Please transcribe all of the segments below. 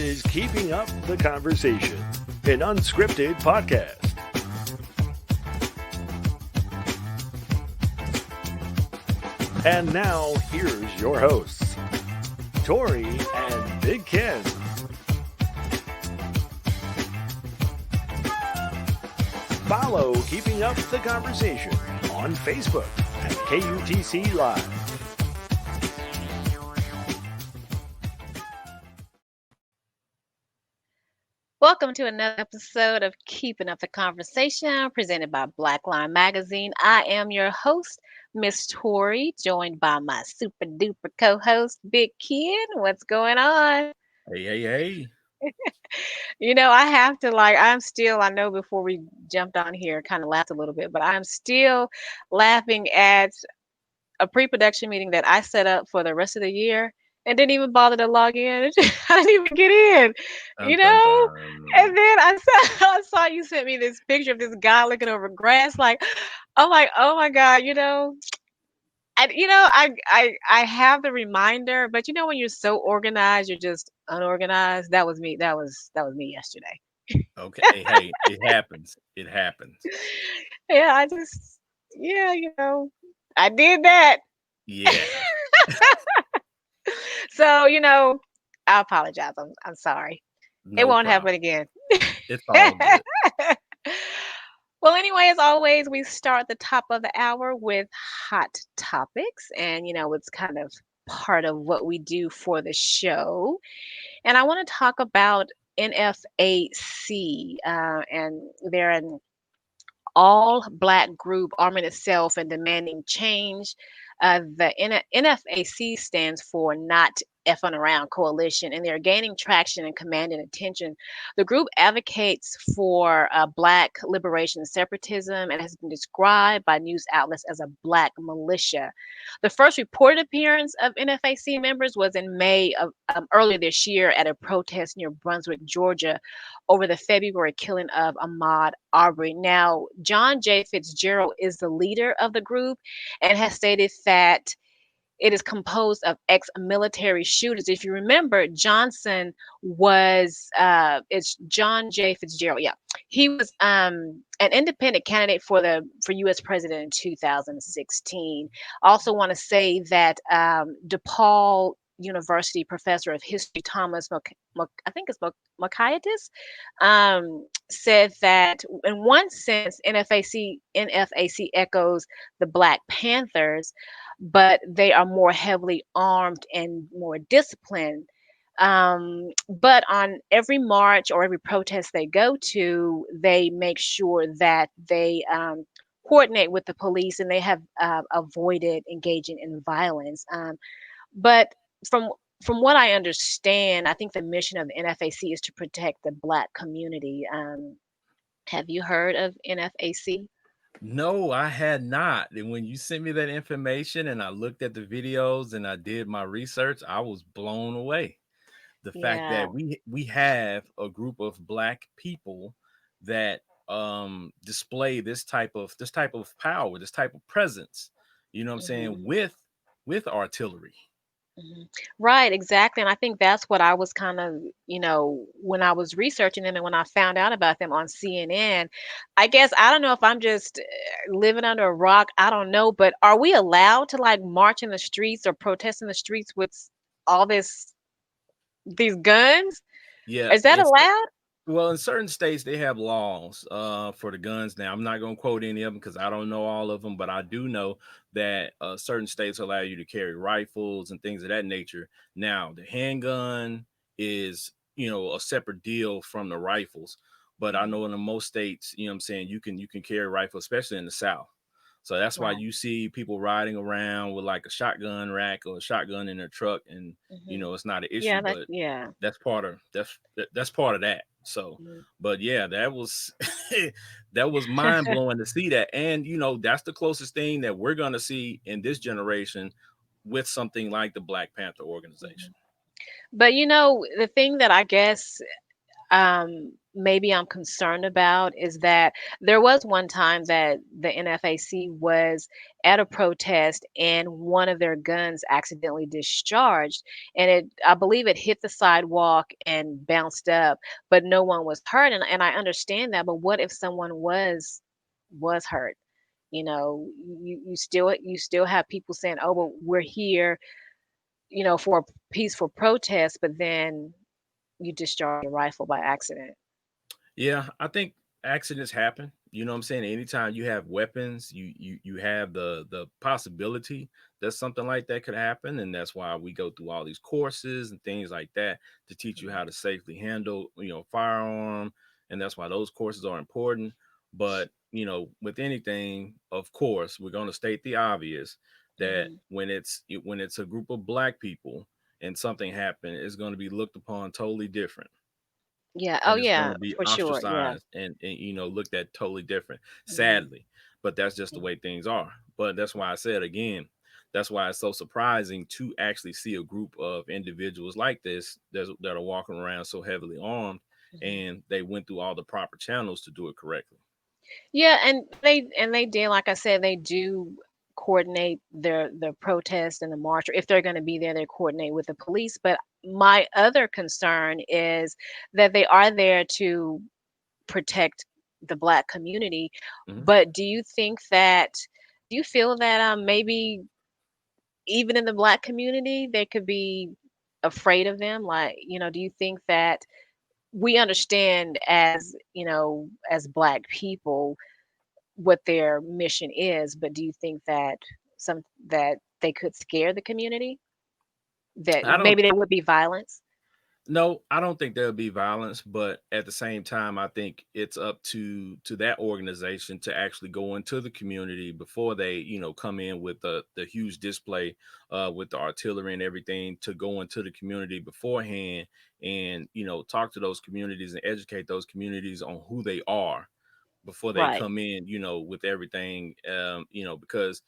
is Keeping Up the Conversation, an unscripted podcast. And now, here's your hosts, Tori and Big Ken. Follow Keeping Up the Conversation on Facebook at KUTC Live. Welcome to another episode of Keeping Up the Conversation, presented by BLAQUELINE magazine. I am your host, Miss Tori, joined by my super duper co-host, Big Ken. What's going on? Hey. I have to I know before we jumped on here, kind of laughed a little bit, but I'm still laughing at a pre-production meeting that I set up for the rest of the year and didn't even bother to log in. I didn't even get in, And then I saw you sent me this picture of this guy looking over grass. I'm like, oh my God, I have the reminder, but when you're so organized, you're just unorganized. That was me. That was me yesterday. Okay. Hey, it happens. Yeah, I did that. Yeah. So, I apologize. I'm sorry. No It won't problem. happen again. It's all good. Well, anyway, as always, we start the top of the hour with hot topics. And, it's kind of part of what we do for the show. And I want to talk about NFAC. And they're an all Black group arming itself and demanding change. The NFAC stands for Not Effing Around Coalition, and they're gaining traction and commanding attention. The group advocates for Black liberation and separatism and has been described by news outlets as a Black militia. The first reported appearance of NFAC members was in May of earlier this year at a protest near Brunswick, Georgia, over the February killing of Ahmaud Arbery. Now, John J. Fitzgerald is the leader of the group and has stated that it is composed of ex-military shooters. If you remember, Johnson was it's John J. Fitzgerald. Yeah, he was an independent candidate for U.S. president in 2016. Also, want to say that DePaul University professor of history Thomas Mockaitis said that in one sense NFAC echoes the Black Panthers, but they are more heavily armed and more disciplined. But on every march or every protest they go to, they make sure that they coordinate with the police, and they have avoided engaging in violence. But from what I understand, I think the mission of the NFAC is to protect the Black community. Have you heard of NFAC? No, I had not. And when you sent me that information and I looked at the videos and I did my research, I was blown away. The fact Yeah. that we have a group of Black people that display this type of power, this type of presence, you know what I'm saying, with artillery. Right, exactly. And I think that's what I was kind of, when I was researching them and when I found out about them on CNN, I guess I don't know if I'm just living under a rock. I don't know, but are we allowed to march in the streets or protest in the streets with all these guns? Yeah, Is that allowed? well, in certain states they have laws for the guns. Now, I'm not going to quote any of them because I don't know all of them, but I do know that certain states allow you to carry rifles and things of that nature. Now, the handgun is, a separate deal from the rifles, but I know in most states, what I'm saying, you can carry rifles, especially in the South. So that's why Right. you see people riding around with like a shotgun rack or a shotgun in their truck, and it's not an issue, but Yeah. that's part of that. So, Mhm. but yeah, that was that was mind blowing to see that, and that's the closest thing that we're gonna see in this generation with something like the Black Panther organization. But the thing that I guess maybe I'm concerned about is that there was one time that the NFAC was at a protest and one of their guns accidentally discharged, and I believe it hit the sidewalk and bounced up, but no one was hurt, and I understand that, but what if someone was hurt? You still have people saying, "Oh, well, we're here, for a peaceful protest," but then you discharge a rifle by accident. Yeah, I think accidents happen. You know what I'm saying? Anytime you have weapons, you have the possibility that something like that could happen. And that's why we go through all these courses and things like that to teach you how to safely handle, firearm. And that's why those courses are important. But, with anything, of course, we're going to state the obvious that Hmm. when it's a group of black people and something happened, it's going to be looked upon totally different, Yeah. Oh, and it's going yeah, to be for sure. Yeah. ostracized and looked at totally different, Hmm. sadly. But that's just the way things are. But that's why I said again, that's why it's so surprising to actually see a group of individuals like this that are walking around so heavily armed, Hmm. and they went through all the proper channels to do it correctly. Yeah, and they did, like I said, they do coordinate their protest and the march, or if they're going to be there, they coordinate with the police. But my other concern is that they are there to protect the Black community. Mhm. But do you feel that maybe even in the Black community they could be afraid of them? Like, do you think that we understand as Black people what their mission is, but do you think that they could scare the community? That I don't maybe there would be violence? No, I don't think there'll be violence, but at the same time, I think it's up to that organization to actually go into the community before they, come in with the huge display, with the artillery and everything, to go into the community beforehand and talk to those communities and educate those communities on who they are before they Right. come in, with everything, because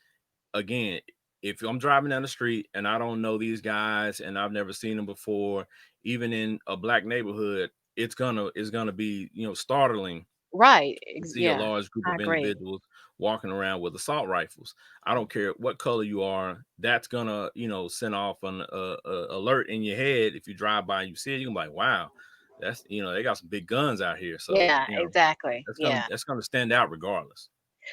again, if I'm driving down the street and I don't know these guys and I've never seen them before, even in a black neighborhood, it's gonna be startling Right. to see a Yeah, large group I of agree. individuals walking around with assault rifles. I don't care what color you are. That's gonna send off an alert in your head. If you drive by and you see it, you're gonna be like, wow, that's they got some big guns out here. So Yeah, exactly. that's gonna Yeah. that's gonna stand out regardless.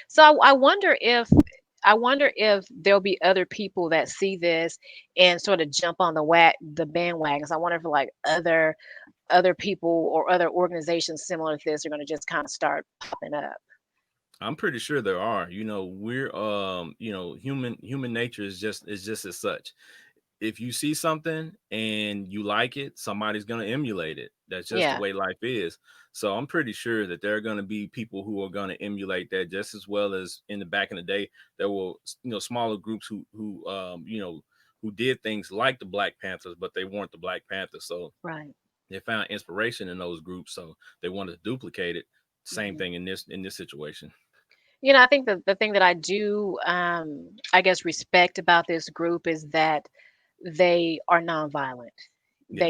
So I wonder if there'll be other people that see this and sort of jump on the bandwagons. I wonder if like other people or other organizations similar to this are going to just kind of start popping up. I'm pretty sure there are. We're human nature is just as such. If you see something and you like it, somebody's gonna emulate it. That's just the Yeah. way life is. So I'm pretty sure that there are gonna be people who are gonna emulate that just as well as in the back in the day there were smaller groups who did things like the Black Panthers, but they weren't the Black Panthers. So Right. they found inspiration in those groups, so they wanted to duplicate it. Same Mhm. thing in this situation. I think the thing that I do, I guess, respect about this group is that they are nonviolent. Yeah.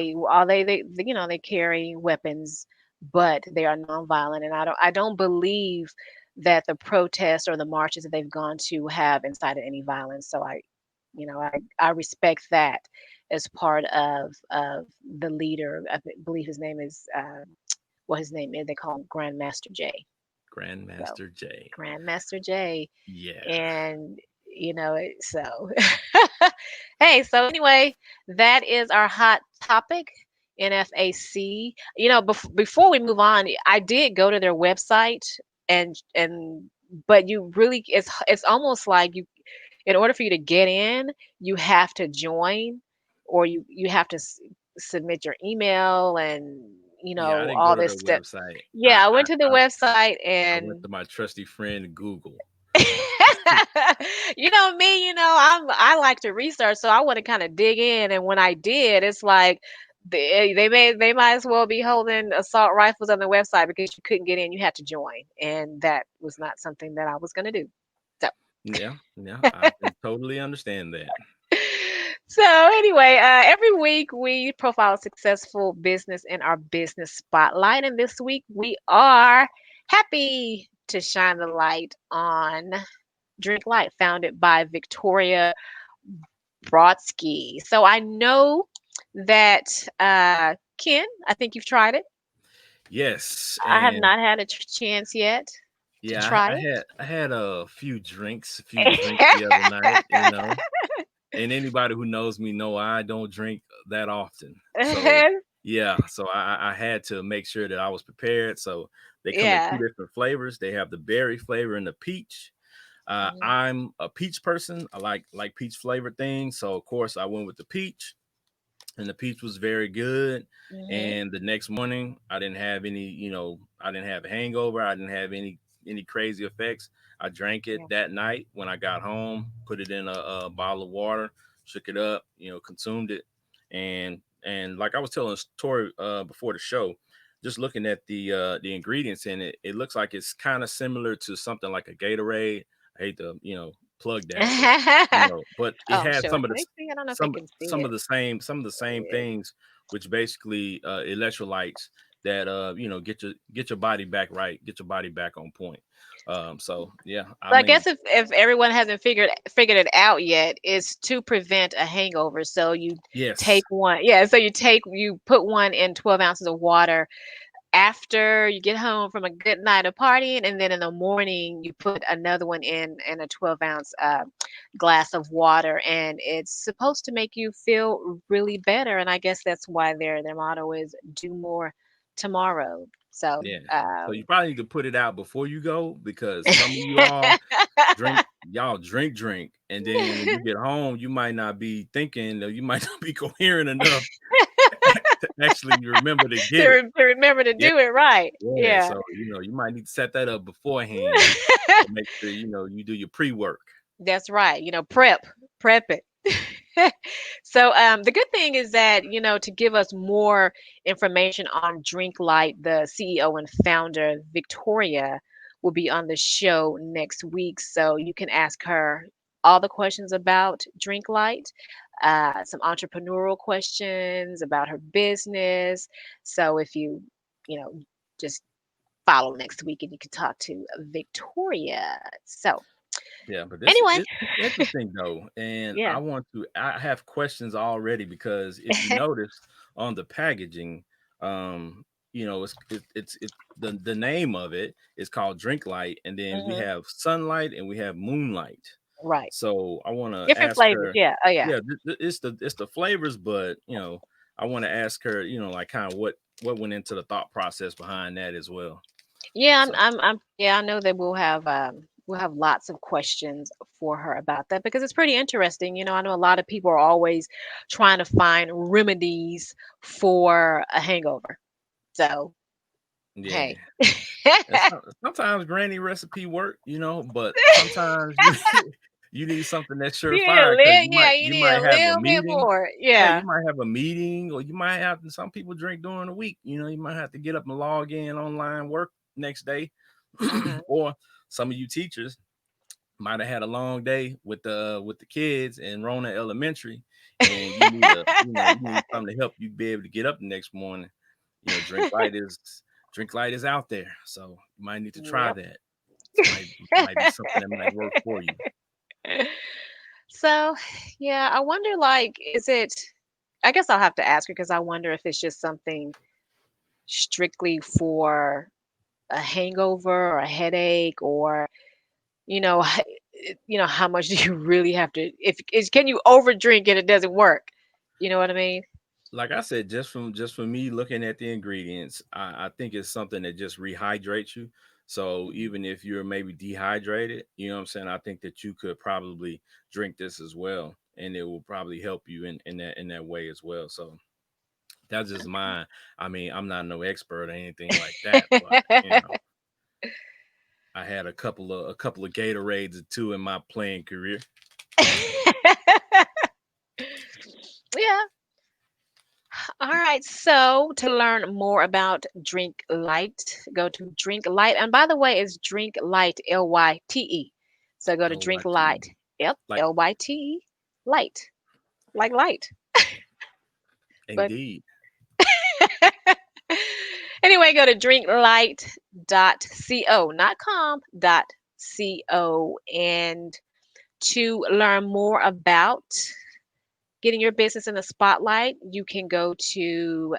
They carry weapons, but they are nonviolent, and I don't believe that the protests or the marches that they've gone to have incited any violence. So I respect that as part of the leader. Believe his name is what his name is. They call him Grandmaster J. So Grandmaster J. Grandmaster J. Yeah. And so hey, so anyway, that is our hot topic, NFAC. Before we move on, I did go to their website, and but you really, it's almost like you, in order for you to get in, you have to join, or you have to submit your email and Yeah, I didn't go all to this their stuff. website. Yeah, I went to the website I went and to my trusty friend Google. me, I like to research, so I want to kind of dig in. And when I did, it's like they might as well be holding assault rifles on the website because you couldn't get in, you had to join, and that was not something that I was going to do. So, Yeah, yeah, I can totally understand that. So anyway, every week we profile a successful business in our business spotlight, and this week we are happy to shine the light on Drink Light, founded by Victoria Brodsky. So I know that Ken, I think you've tried it. Yes, I have and not had a chance yet to yeah, try I had a few drinks the other night, you it. know. And anybody who knows me know I don't drink that often. So yeah, so I had to make sure that I was prepared. So they come in two Yeah. different flavors. They have the berry flavor and the peach. Mhm, I'm a peach person. I like peach flavored things. So of course I went with the peach, and the peach was very good. mhm, And the next morning, I didn't have any, I didn't have a hangover. I didn't have any crazy effects. I drank it yeah. that night when I got home, put it in a bottle of water, shook it up, consumed it, and like I was telling Tori before the show, just looking at the ingredients in it, it looks like it's kind of similar to something like a Gatorade. I hate to plug that, but it Oh, has sure. Can they see? I don't know if they can see it. some of the same Yeah. things, which basically electrolytes that get your body back right, get your body back on point. So yeah, I So I guess mean, if everyone hasn't figured it out yet, it's to prevent a hangover. So you yes, take one, yeah. So you put one in 12 ounces of water after you get home from a good night of partying, and then in the morning you put another one in a 12-ounce glass of water, and it's supposed to make you feel really better. And I guess that's why their motto is "Do more tomorrow." So yeah. So you probably need to put it out before you go, because some of you all drink, and then when you get home, you might not be thinking, or you might not be coherent enough to actually remember to get it. to remember to Yeah. do it right. Yeah, Yeah. so you might need to set that up beforehand to make sure you do your pre-work. That's right. Prep it. So the good thing is that, to give us more information on Drink Light, the CEO and founder, Victoria, will be on the show next week. So you can ask her all the questions about Drink Light, some entrepreneurial questions about her business. So if you know, just follow next week and you can talk to Victoria. So Yeah, but this anyway, it's interesting though, and yeah. I have questions already, because if you notice on the packaging, the name of it is called Drink Light, and then we Hmm. have Sunlight and we have Moonlight. Right. So I want to Different ask flavors. her, Yeah. Oh, yeah. yeah, it's the flavors, but I want to ask her, like kind of what went into the thought process behind that as well. Yeah. So yeah. I know that we'll have lots of questions for her about that because it's pretty interesting. I know a lot of people are always trying to find remedies for a hangover. So yeah. hey. Sometimes granny recipe work, but sometimes you you need something that's surefire, because You you need a might have a little bit meeting. more. Yeah, Yeah. you might have a meeting, or you might have some people drink during the week. You might have to get up and log in online work next day, Uh-huh. or some of you teachers might have had a long day with the kids in Rona Elementary, and you need something to help you be able to get up the next morning. Drink light is out there, so you might need to try Yep. that. Might be something that might work for you. So, yeah, I wonder, like, I guess I'll have to ask her because I wonder if it's just something strictly for a hangover or a headache, or, how much do you really have to, can you overdrink and it doesn't work? You know what I mean? Like I said, just from me looking at the ingredients, I think it's something that just rehydrates you. So even if you're maybe dehydrated, you know what I'm saying, I think that you could probably drink this as well, and it will probably help you in that way as well. So that's just mine. I mean, I'm not no expert or anything like that, but I had a couple of Gatorades or two in my playing career. Yeah. All right. So to learn more about Drink Light, go to Drink Light. And by the way, it's Drink Light, Lyte. So go to Oh, Drink Light. Yep, like Lyte, Light. like light. But Indeed. anyway, go to drinklight.co, not com, .co, and to learn more about getting your business in the spotlight, you can go to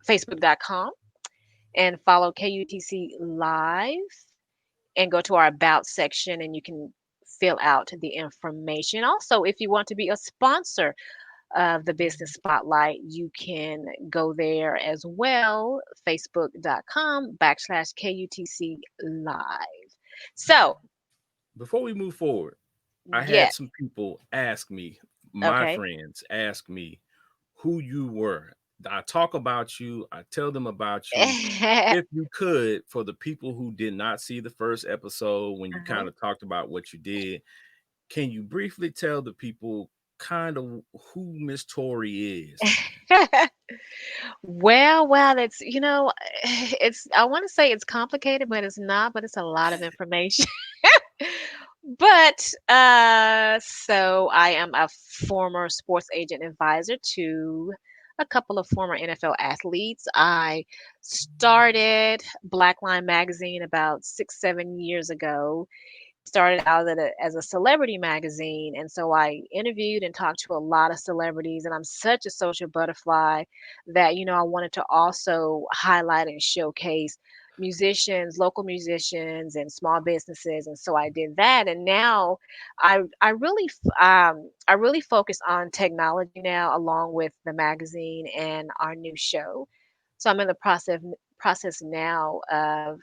facebook.com and follow KUTC Live and go to our About section and you can fill out the information. Also, if you want to be a sponsor of the Business Spotlight, you can go there as well, facebook.com/KUTC Live. So, Before we move forward, I had yes, some people ask me, my okay. friends ask me who you were. I talk about you, I tell them about you. If you could, for the people who did not see the first episode when you Uh-huh. kind of talked about what you did, can you briefly tell the people kind of who Miss Tori is? Well, it's, it's, I want to say it's complicated, but it's not, but it's a lot of information. But so I am a former sports agent advisor to a couple of former NFL athletes. I started BLAQUELINE magazine about 6, 7 years ago. Started out as a celebrity magazine, and so I interviewed and talked to a lot of celebrities. And I'm such a social butterfly that I wanted to also highlight and showcase musicians, local musicians, and small businesses. And so I did that. And now I really focus on technology now, along with the magazine and our new show. So I'm in the process now of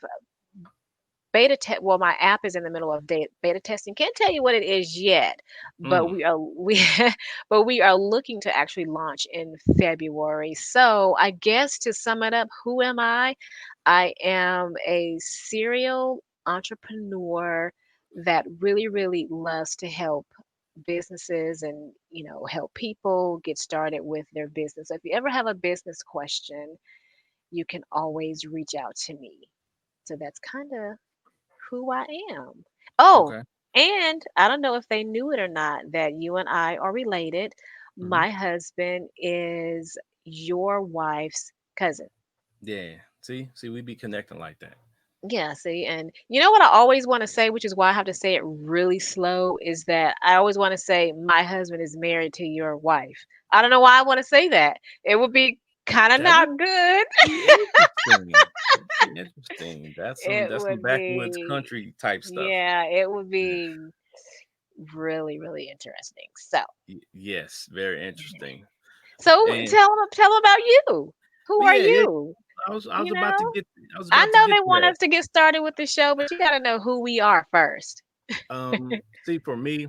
well, my app is in the middle of beta testing. Can't tell you what it is yet, but Mm, we but we are looking to actually launch in February. So I guess to sum it up, who am I? I am a serial entrepreneur that really, really loves to help businesses and help people get started with their business. So if you ever have a business question, you can always reach out to me. So that's kind of who I am. Oh, okay. and I don't know if they knew it or not that you and I are related. Hmm. My husband is your wife's cousin. Yeah. See, we be connecting like that. Yeah, see, and you know what I always want to say, which is why I have to say it really slow, is that I always want to say my husband is married to your wife. I don't know why I want to say that. It would be kind of That not would good. be interesting. That'd be interesting. It That's some would backwoods be, country type stuff. yeah, it would Yeah. be really, really interesting. So, Yes, very interesting. so And tell them about you. Who are yeah, you? I was You about to know, get I know to they want that. us to get started with the show, but you got to know who we are first. See, for me,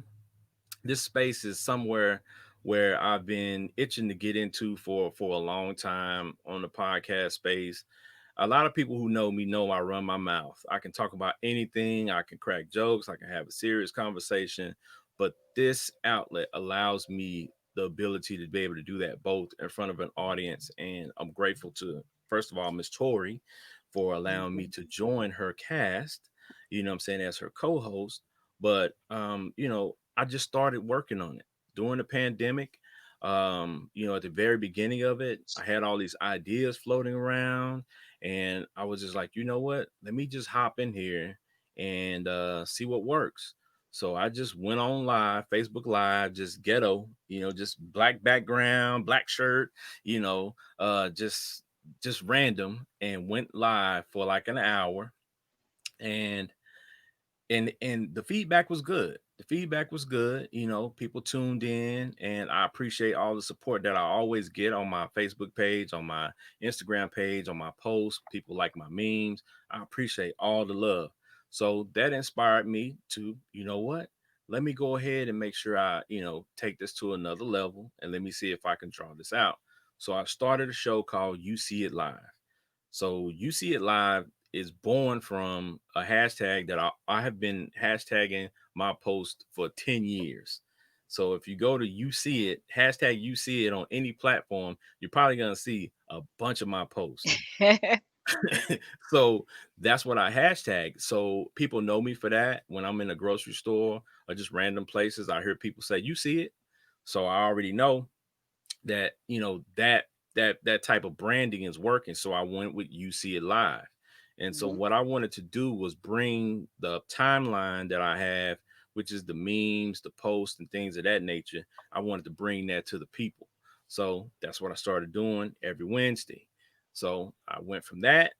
this space is somewhere where I've been itching to get into for a long time on the podcast space. A lot of people who know me know I run my mouth. I can talk about anything, I can crack jokes, I can have a serious conversation, but this outlet allows me the ability to be able to do that both in front of an audience. And I'm grateful to, first of all, Miss Tori for allowing me Mhm. to join her cast, what I'm saying, as her co-host. But I just started working on it during the pandemic. At the very beginning of it, I had all these ideas floating around, and I was just like, you know what? Let me just hop in here and see what works. So I just went on live, Facebook Live, just ghetto, just black background, black shirt, just random, and went live for like an hour. And the feedback was good. The feedback was good. People tuned in, and I appreciate all the support that I always get on my Facebook page, on my Instagram page, on my posts. People like my memes. I appreciate all the love. So that inspired me to, you know what? Let me go ahead and make sure I, take this to another level, and let me see if I can draw this out. So I started a show called You See It Live. So You See It Live is born from a hashtag that I have been hashtagging my post for 10 years. So if you go to You See It, hashtag You See It on any platform, you're probably going to see a bunch of my posts. So that's what I hashtag. So people know me for that. When I'm in a grocery store or just random places, I hear people say, You see it. So I already know that, that type of branding is working. So I went with You See It Live. And so Mhm. what I wanted to do was bring the timeline that I have, which is the memes, the posts, and things of that nature. I wanted to bring that to the people. So that's what I started doing every Wednesday. So I went from that.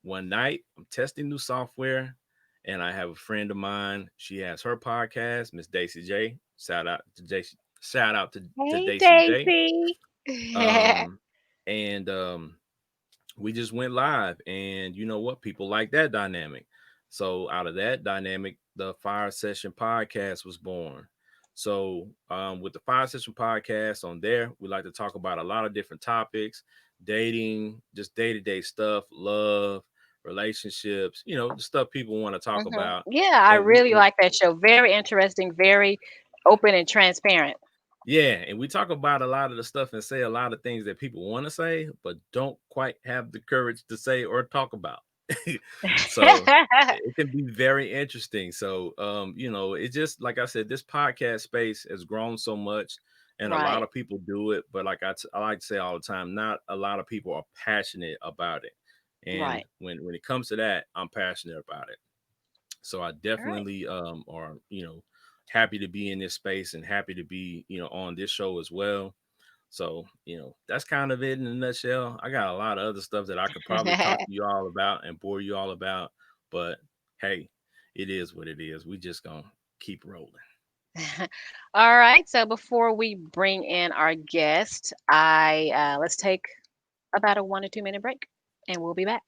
One night, I'm testing new software, and I have a friend of mine. She has her podcast, Miss Daisy J. Shout out to Daisy. Shout out to Hey, Daisy J. Daisy. Um, and we just went live, and you know what? People like that dynamic. So out of that dynamic, the Fire Session podcast was born. So with the Fire Session podcast on there, we like to talk about a lot of different topics, dating, just day-to-day stuff, love, relationships, the stuff people want to talk about. Yeah, I And really like that show. Very interesting, very open and transparent. yeah, and we talk about a lot of the stuff and say a lot of things that people want to say, but don't quite have the courage to say or talk about. So it can be very interesting. So it's just like I said, this podcast space has grown so much, and a lot Right, of people do it, but like I like to say all the time, not a lot of people are passionate about it. And right. when it comes to that, I'm passionate about it. So I All right. definitely are, happy to be in this space and happy to be, on this show as well. So, that's kind of it in a nutshell. I got a lot of other stuff that I could probably talk to you all about and bore you all about, but hey, it is what it is. We just gonna keep rolling. All right. So before we bring in our guest, I let's take about a 1 to 2 minute break, and we'll be back.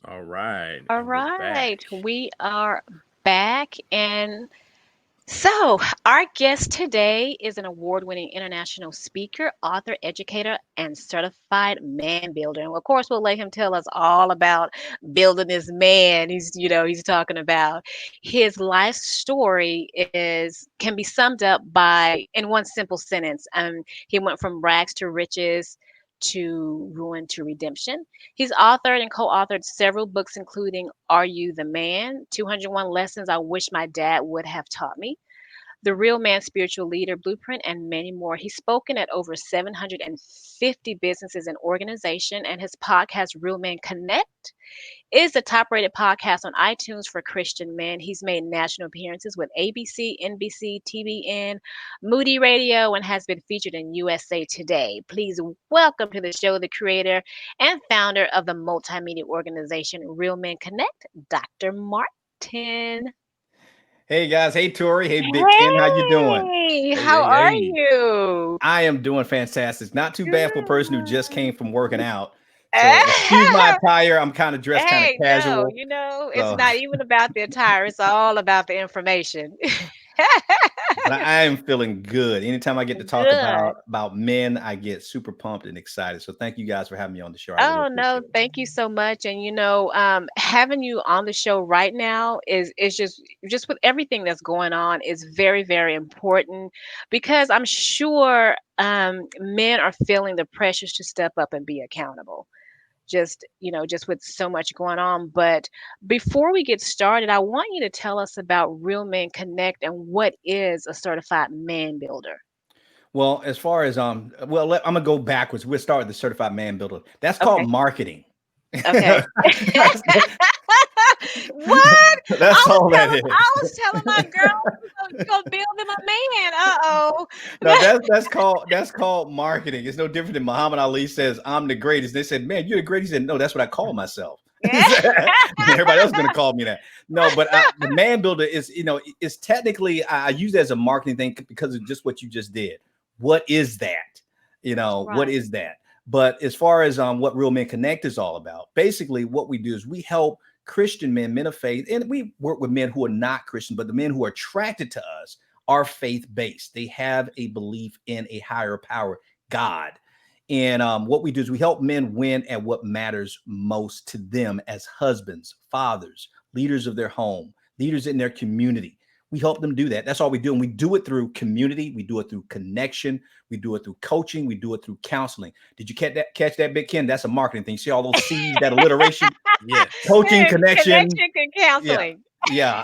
All right, All and we're right, back. we are back, and so, our guest today is an award winning international speaker, author, educator, and certified man builder. And of course, we'll let him tell us all about building this man he's talking about. His life story can be summed up by in one simple sentence. He went from rags to riches to ruin to redemption. He's authored and co authored several books, including Are You the Man? 201 Lessons I Wish My Dad Would Have Taught Me, The Real Man Spiritual Leader Blueprint, and many more. He's spoken at over 750 businesses and organizations, and his podcast, Real Men Connect, is the top rated podcast on iTunes for Christian men. He's made national appearances with ABC, NBC, TBN, Moody Radio, and has been featured in USA Today. Please welcome to the show the creator and founder of the multimedia organization Real Men Connect, Dr. Martin. Hey guys, hey Tori, hey Big Ken, how you doing? Hey, how are you? I am doing fantastic. Not too bad for a person who just came from working out. So Hey, excuse my attire. I'm kind of dressed kind of casual. it's So, not even about the attire. It's all about the information. but I am feeling good. Anytime I get to talk Good. about men, I get super pumped and excited. So thank you guys for having me on the show. I really Oh no, appreciate it. thank you so much. And having you on the show right now is just with everything that's going on is very, very important because I'm sure men are feeling the pressures to step up and be accountable. Just with so much going on. But before we get started, I want you to tell us about Real Men Connect and what is a certified man builder. Well, as far as I'm gonna go backwards. We'll start with the certified man builder. That's called Okay. marketing. Okay. What? That's all that is. I was telling my girl to go build him a man. Uh-oh. No, that's called marketing. It's no different than Muhammad Ali says, "I'm the greatest." They said, "Man, you're the greatest." He said, "No, that's what I call myself." Everybody else is going to call me that. No, but the man builder is technically I use it as a marketing thing because of just what you just did. What is that? What is that? But as far as what Real Men Connect is all about, basically what we do is we help Christian men of faith, and we work with men who are not Christian, but the men who are attracted to us are faith-based. They have a belief in a higher power, God. And what we do is we help men win at what matters most to them as husbands, fathers, leaders of their home, leaders in their community. We help them do that. That's all we do. And we do it through community. We do it through connection. We do it through coaching. We do it through counseling. Did you catch that, Big Ken? That's a marketing thing. See all those C's, that alliteration? Yeah. Coaching, connection and counseling. Yeah.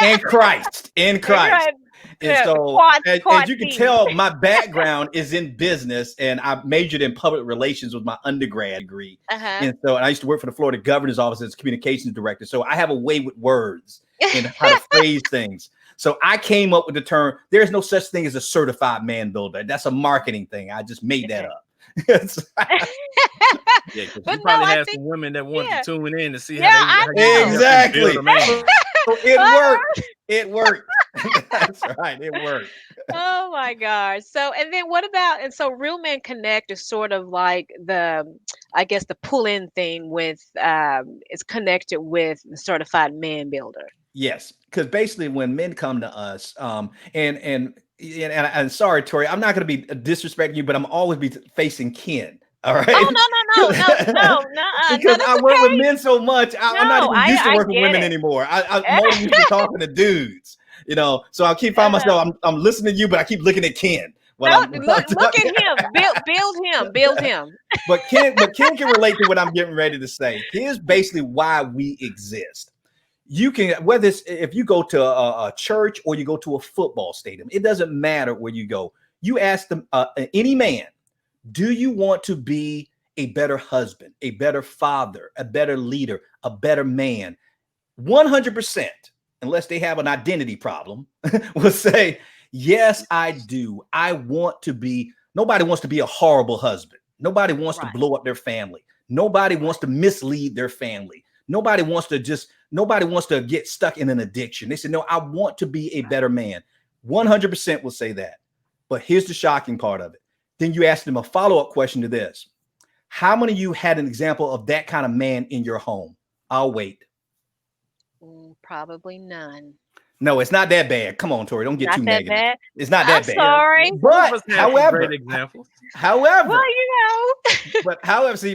In Christ. And so as you can tell, my background is in business, and I majored in public relations with my undergrad degree. And I used to work for the Florida governor's office as communications director. So I have a way with words and how to phrase things. So I came up with the term, there's no such thing as a certified man builder. That's a marketing thing. I just made that up. Yeah, because you probably had some women that wanted to tune in to see how they exactly. It worked. That's right. It worked. Oh my gosh. So Real Men Connect is sort of like the pull-in thing with it's connected with the certified man builder. Yes, because basically when men come to us, and sorry, Tori, I'm not going to be disrespecting you, but I'm always be facing Ken. All right. Oh no. Because I work with men so much, I'm not even used to working with women anymore. I'm more used to talking to dudes. So I keep finding myself. I'm listening to you, but I keep looking at Ken. Look at him. Build him. But Ken can relate to what I'm getting ready to say. Here's basically why we exist. You can, whether it's if you go to a church or you go to a football stadium, it doesn't matter where you go. You ask them, any man, do you want to be a better husband, a better father, a better leader, a better man? 100%, unless they have an identity problem, will say, yes, I do. I want to be, nobody wants to be a horrible husband. Nobody wants to blow up their family. Nobody wants to mislead their family. Nobody wants to get stuck in an addiction. They said, no, I want to be a better man. 100% will say that. But here's the shocking part of it. Then you ask them a follow-up question to this. How many of you had an example of that kind of man in your home? I'll wait. Probably none. No, it's not that bad. Come on, Tori, don't get too negative. Bad. It's not that bad. Sorry. But however,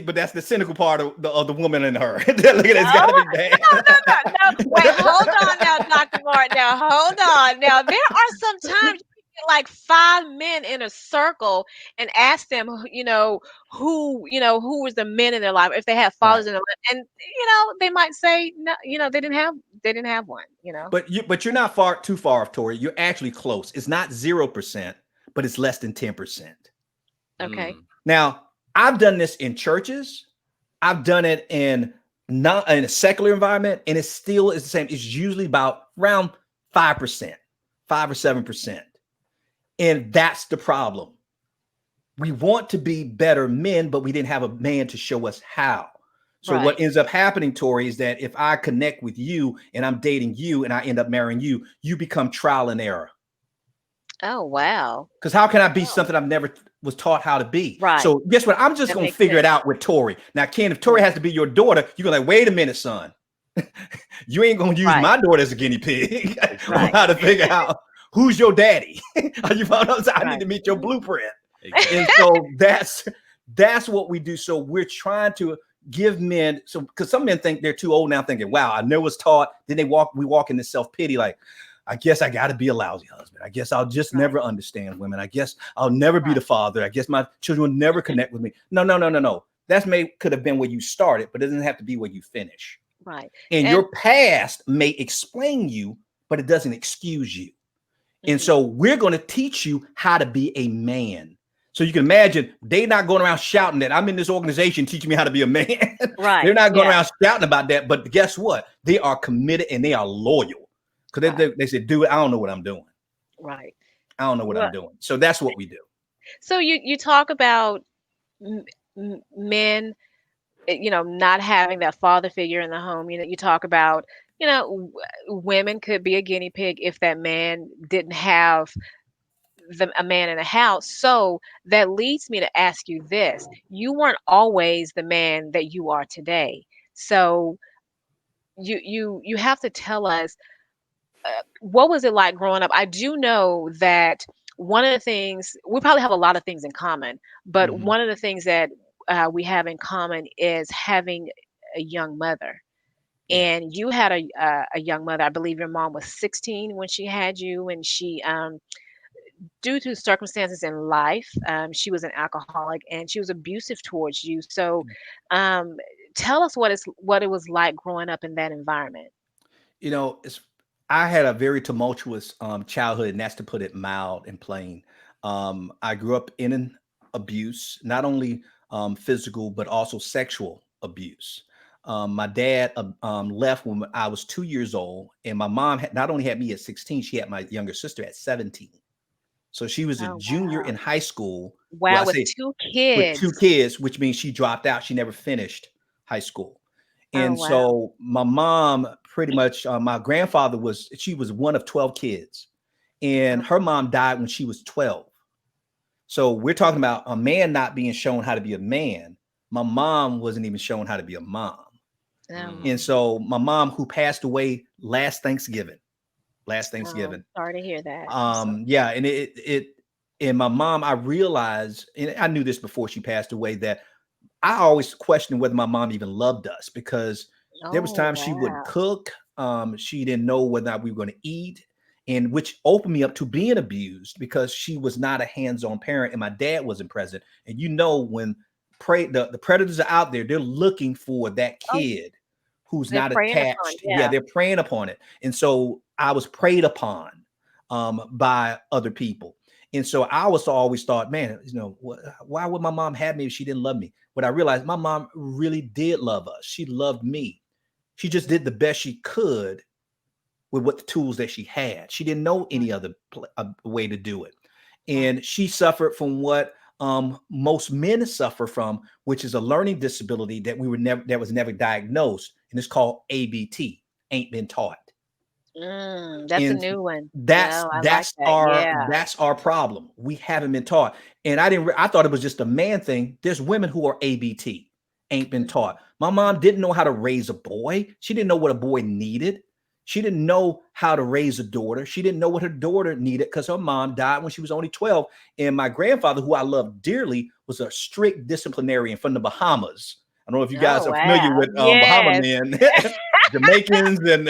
but that's the cynical part of the woman in her. Look at it, it's got to be bad. No. Wait, hold on now, Dr. Martin. Now, hold on. Now, there are some times you get like 5 men in a circle and ask them, who was the men in their life, if they had fathers in their life, and they might say no, they didn't have one. But you're not too far off, Tori. You're actually close. It's not 0%, but it's less than 10%. Okay. Now, I've done this in churches. I've done it in a secular environment, and it still is the same. It's usually about around 5%, 5 or 7%. And that's the problem. We want to be better men, but we didn't have a man to show us how. So what ends up happening, Tori, is that if I connect with you and I'm dating you and I end up marrying you, you become trial and error. Oh, wow. Because how can I be something I've never was taught how to be? Right. So guess what? I'm just going to figure it out with Tori. Now, Ken, if Tori has to be your daughter, you're going to like, wait a minute, son. You ain't going to use my daughter as a guinea pig. On how to figure out who's your daddy. You found out? I need to meet your blueprint. And so that's what we do. So we're trying to give men, so because some men think they're too old now, thinking, wow, I never was taught. Then we walk into self-pity, like, I guess I got to be a lousy husband. I guess I'll just never understand women. I guess I'll never be the father. I guess my children will never connect with me. No. That could have been where you started, but it doesn't have to be where you finish. Right. And your past may explain you, but it doesn't excuse you. And so we're going to teach you how to be a man. So you can imagine they not going around shouting that I'm in this organization teaching me how to be a man. Right. They're not going around shouting about that. But guess what? They are committed and they are loyal. Because they said, dude, I don't know what I'm doing. Right. I don't know what I'm doing. So that's what we do. So you talk about men, not having that father figure in the home. You talk about, women could be a guinea pig if that man didn't have a man in the house. So that leads me to ask you this. You weren't always the man that you are today. So you have to tell us, what was it like growing up? I do know that one of the things, we probably have a lot of things in common, but one of the things that we have in common is having a young mother. And you had a young mother. I believe your mom was 16 when she had you, and she, due to circumstances in life, she was an alcoholic and she was abusive towards you. So tell us what it was like growing up in that environment. I had a very tumultuous childhood, and that's to put it mild and plain. I grew up in an abuse, not only physical, but also sexual abuse. My dad left when I was 2 years old, and my mom not only had me at 16, she had my younger sister at 17. So she was a junior in high school. Wow, with 2 kids. With 2 kids, which means she dropped out. She never finished high school. And so my mom pretty much, my grandfather she was one of 12 kids, and her mom died when she was 12. So we're talking about a man not being shown how to be a man. My mom wasn't even shown how to be a mom. And so my mom, who passed away last Thanksgiving. Sorry to hear that. And and my mom, I realized, and I knew this before she passed away, that I always questioned whether my mom even loved us, because there was times she wouldn't cook. She didn't know whether or not we were going to eat, and which opened me up to being abused because she was not a hands-on parent and my dad wasn't present. And when the predators are out there, they're looking for that kid who's not attached. They're preying upon it. And so I was preyed upon by other people. And so I always thought, man, why would my mom have me if she didn't love me? What I realized, my mom really did love us. She loved me. She just did the best she could with what the tools that she had. She didn't know any other way to do it. And she suffered from what most men suffer from, which is a learning disability that was never diagnosed. And it's called ABT, ain't been taught. That's a new one. That's our problem. We haven't been taught. And I thought it was just a man thing. There's women who are ABT, ain't been taught. My mom didn't know how to raise a boy. She didn't know what a boy needed. She didn't know how to raise a daughter. She didn't know what her daughter needed because her mom died when she was only 12. And my grandfather, who I loved dearly, was a strict disciplinarian from the Bahamas. I don't know if you guys are familiar with Bahama men, Jamaicans, and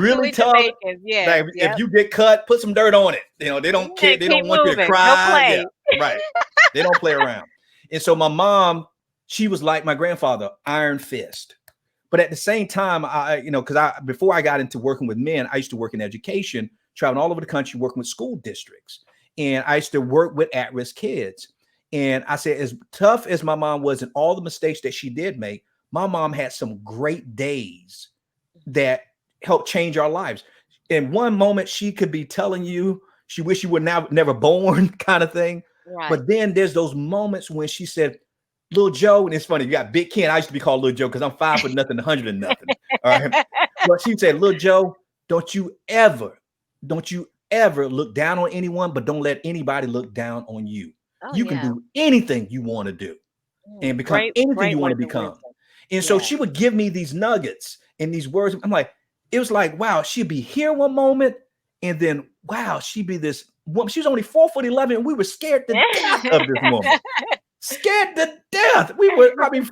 really tough. Like, if you get cut, put some dirt on it. They don't care. They don't want you to cry. Right. They don't play around. And so my mom, she was like my grandfather, iron fist. But at the same time, before I got into working with men, I used to work in education, traveling all over the country, working with school districts. And I used to work with at-risk kids. And I said, as tough as my mom was and all the mistakes that she did make, my mom had some great days that helped change our lives. In one moment, she could be telling you she wished you were never born kind of thing. Right. But then there's those moments when she said, Little Joe, and it's funny, you got Big Ken. I used to be called Little Joe because I'm 5 foot nothing, 100 and nothing. All right. But she said, Little Joe, don't you ever look down on anyone, but don't let anybody look down on you. You can do anything you want to do and become anything you want to become. And so she would give me these nuggets and these words. I'm like, it was like, wow, she'd be here one moment, and then wow, she'd be this woman. She was only 4'11", and we were scared to death of this woman. Scared to death. We were, I mean,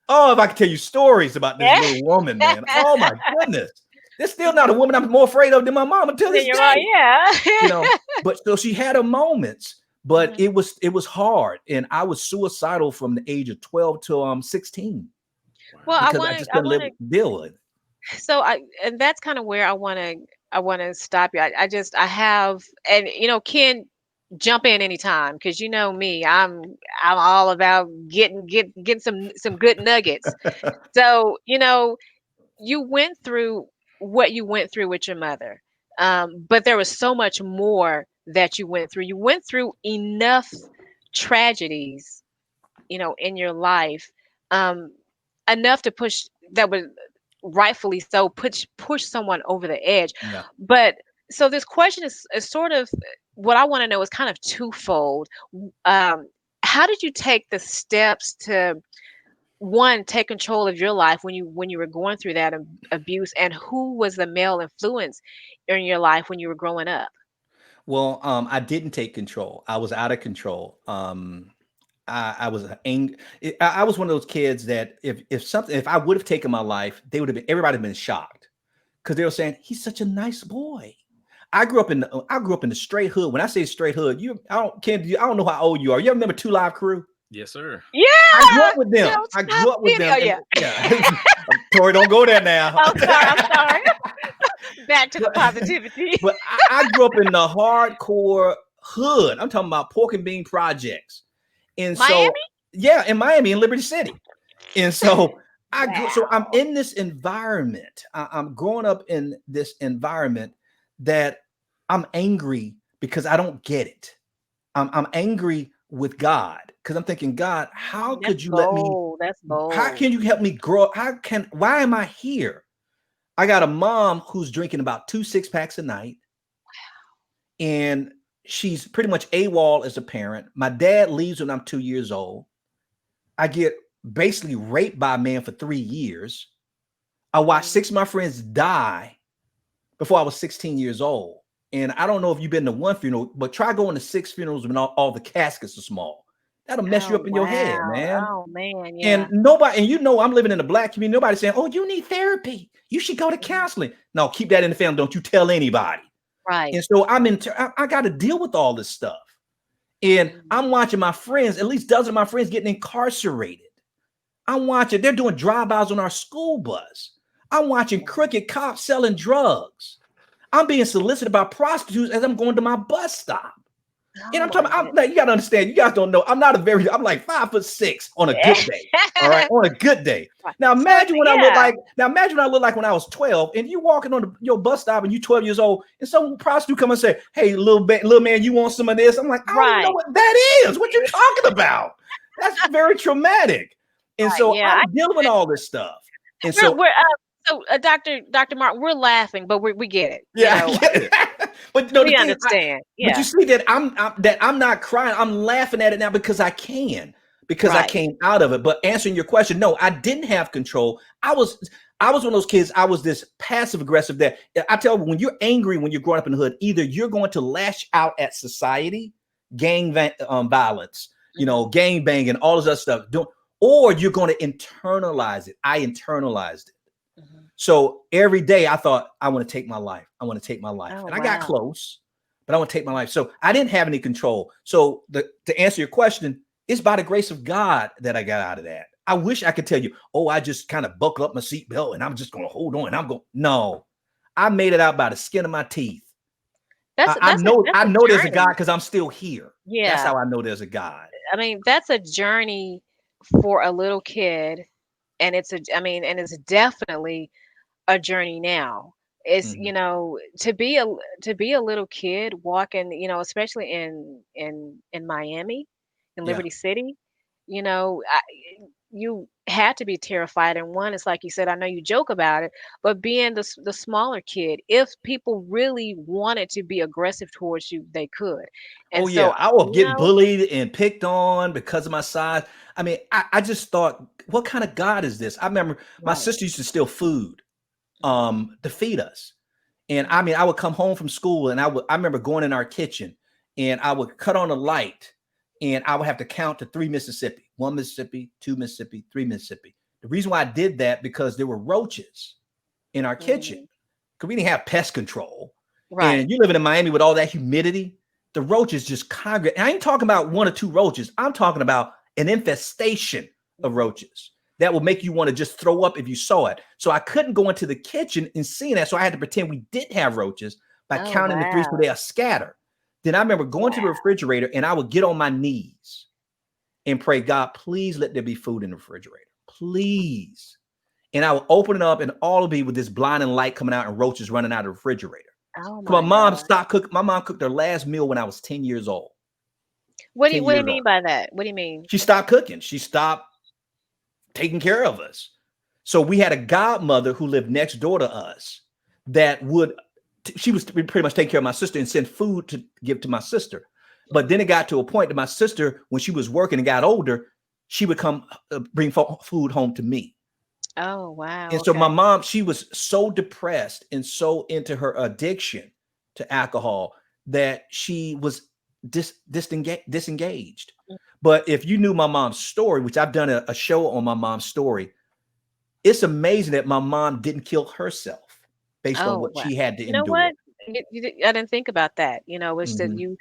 oh, if I could tell you stories about this little woman, man. Oh my goodness. There's still not a woman I'm more afraid of than my mom until this day. Right, you know, but so she had her moments, but it was hard. And I was suicidal from the age of 12 to 16. Well, I just couldn't deal with it. So and that's kind of where I want to stop you. I have, and Ken, jump in anytime, because you know me, I'm all about getting some good nuggets. So you went through what you went through with your mother, but there was so much more that you went through. You went through enough tragedies, in your life, enough to push, that would rightfully so push someone over the edge. Yeah. But so this question is sort of, what I want to know is kind of twofold. How did you take the steps to, one, take control of your life when you were going through that abuse, and who was the male influence in your life when you were growing up? Well, I didn't take control. I was out of control. I was angry. I was one of those kids that if I would have taken my life, everybody would have been shocked, because they were saying he's such a nice boy. I grew up in the straight hood. When I say straight hood, I don't know how old you are. You ever remember 2 Live Crew? Yes, sir. Yeah, I grew up with them. Oh, yeah. Tori, don't go there now. I'm sorry. Back to the positivity. But I grew up in the hardcore hood. I'm talking about pork and bean projects. And Miami? So, yeah, in Miami, in Liberty City. And so so I'm in this environment. I'm growing up in this environment that I'm angry because I don't get it. I'm angry with God, because I'm thinking, God, how could you let me? That's bold. How can you help me grow? Why am I here? I got a mom who's drinking about 2 6-packs a night. And she's pretty much AWOL as a parent. My dad leaves when I'm 2 years old. I get basically raped by a man for 3 years. I watched 6 of my friends die before I was 16 years old. And I don't know if you've been to one funeral, but try going to 6 funerals when all the caskets are small. That'll mess you up in your head, man. Oh man, yeah. And I'm living in a Black community. Nobody's saying, oh, you need therapy. You should go to counseling. No, keep that in the family. Don't you tell anybody. Right. And so I got to deal with all this stuff. And I'm watching my friends, at least dozens of my friends, getting incarcerated. I'm watching, they're doing drive-bys on our school bus. I'm watching crooked cops selling drugs. I'm being solicited by prostitutes as I'm going to my bus stop. And I'm talking, you got to understand, you guys don't know, I'm like 5'6" on a good day. All right. On a good day. Now imagine what I look like. Now imagine what I look like when I was 12, and you walking on your bus stop and you 12 years old, and some prostitute come and say, hey, little man, you want some of this? I'm like, I don't even know what that is. What you talking about? That's very traumatic. And so I'm dealing with all this stuff. And so Dr. Martin, we're laughing, but we get it. Yeah, I get it. But no, we understand. But you see that I'm not crying. I'm laughing at it now because I can, because I came out of it. But answering your question, no, I didn't have control. I was one of those kids. I was this passive aggressive that I tell you, when you're angry, when you're growing up in the hood, either you're going to lash out at society, gang violence, gang banging, all this other stuff, or you're going to internalize it. I internalized it. So every day I thought, I want to take my life. I want to take my life. I got close, but I want to take my life. So I didn't have any control. So to answer your question, it's by the grace of God that I got out of that. I wish I could tell you, oh, I just kind of buckle up my seatbelt and I'm just going to hold on. No, I made it out by the skin of my teeth. I know there's a God because I'm still here. Yeah. That's how I know there's a God. I mean, that's a journey for a little kid. And it's definitely a journey now. It's to be a little kid walking, especially in Miami, in Liberty City, you know, you had to be terrified. And one, it's like you said, I know you joke about it, but being the smaller kid, if people really wanted to be aggressive towards you, they could. And Oh yeah, so, I will you get know, bullied and picked on because of my size. I mean, I just thought, what kind of God is this? I remember my right. sister used to steal food to feed us. And I Mhm. mean, I would come home from school and I remember going in our kitchen and I would cut on a light and I would have to count to 3 Mississippi, 1 Mississippi, 2 Mississippi, 3 Mississippi. The reason why I did that because there were roaches in our kitchen Mhm. because we didn't have pest control. Right. And you living in Miami with all that humidity, the roaches just congregate. And I ain't talking about 1 or 2 roaches. I'm talking about an infestation of roaches that will make you want to just throw up if you saw it. So I couldn't go into the kitchen and see that. So I had to pretend we didn't have roaches by Oh, counting the 3 so wow. they are scattered. Then I remember going to the refrigerator and I would get on my knees and pray, God, please let there be food in the refrigerator. Please. And I would open it up and all of it with this blinding light coming out and roaches running out of the refrigerator. Oh My my mom God. stopped cooking. My mom cooked her last meal when I was 10 years old. What 10 do you years old. mean by that? What do you mean? She stopped cooking. She stopped taking care of us. So we had a godmother who lived next door to us that she was pretty much taking care of my sister and send food to give to my sister. But then it got to a point that my sister, when she was working and got older, she would come bring food home to me. Oh, wow. And so Okay. my mom, she was so depressed and so into her addiction to alcohol that she was disengaged. But if you knew my mom's story, which I've done a show on my mom's story, it's amazing that my mom didn't kill herself based on Oh, what wow. she had to You know endure. what? I didn't think about that. You know, it's that Mhm.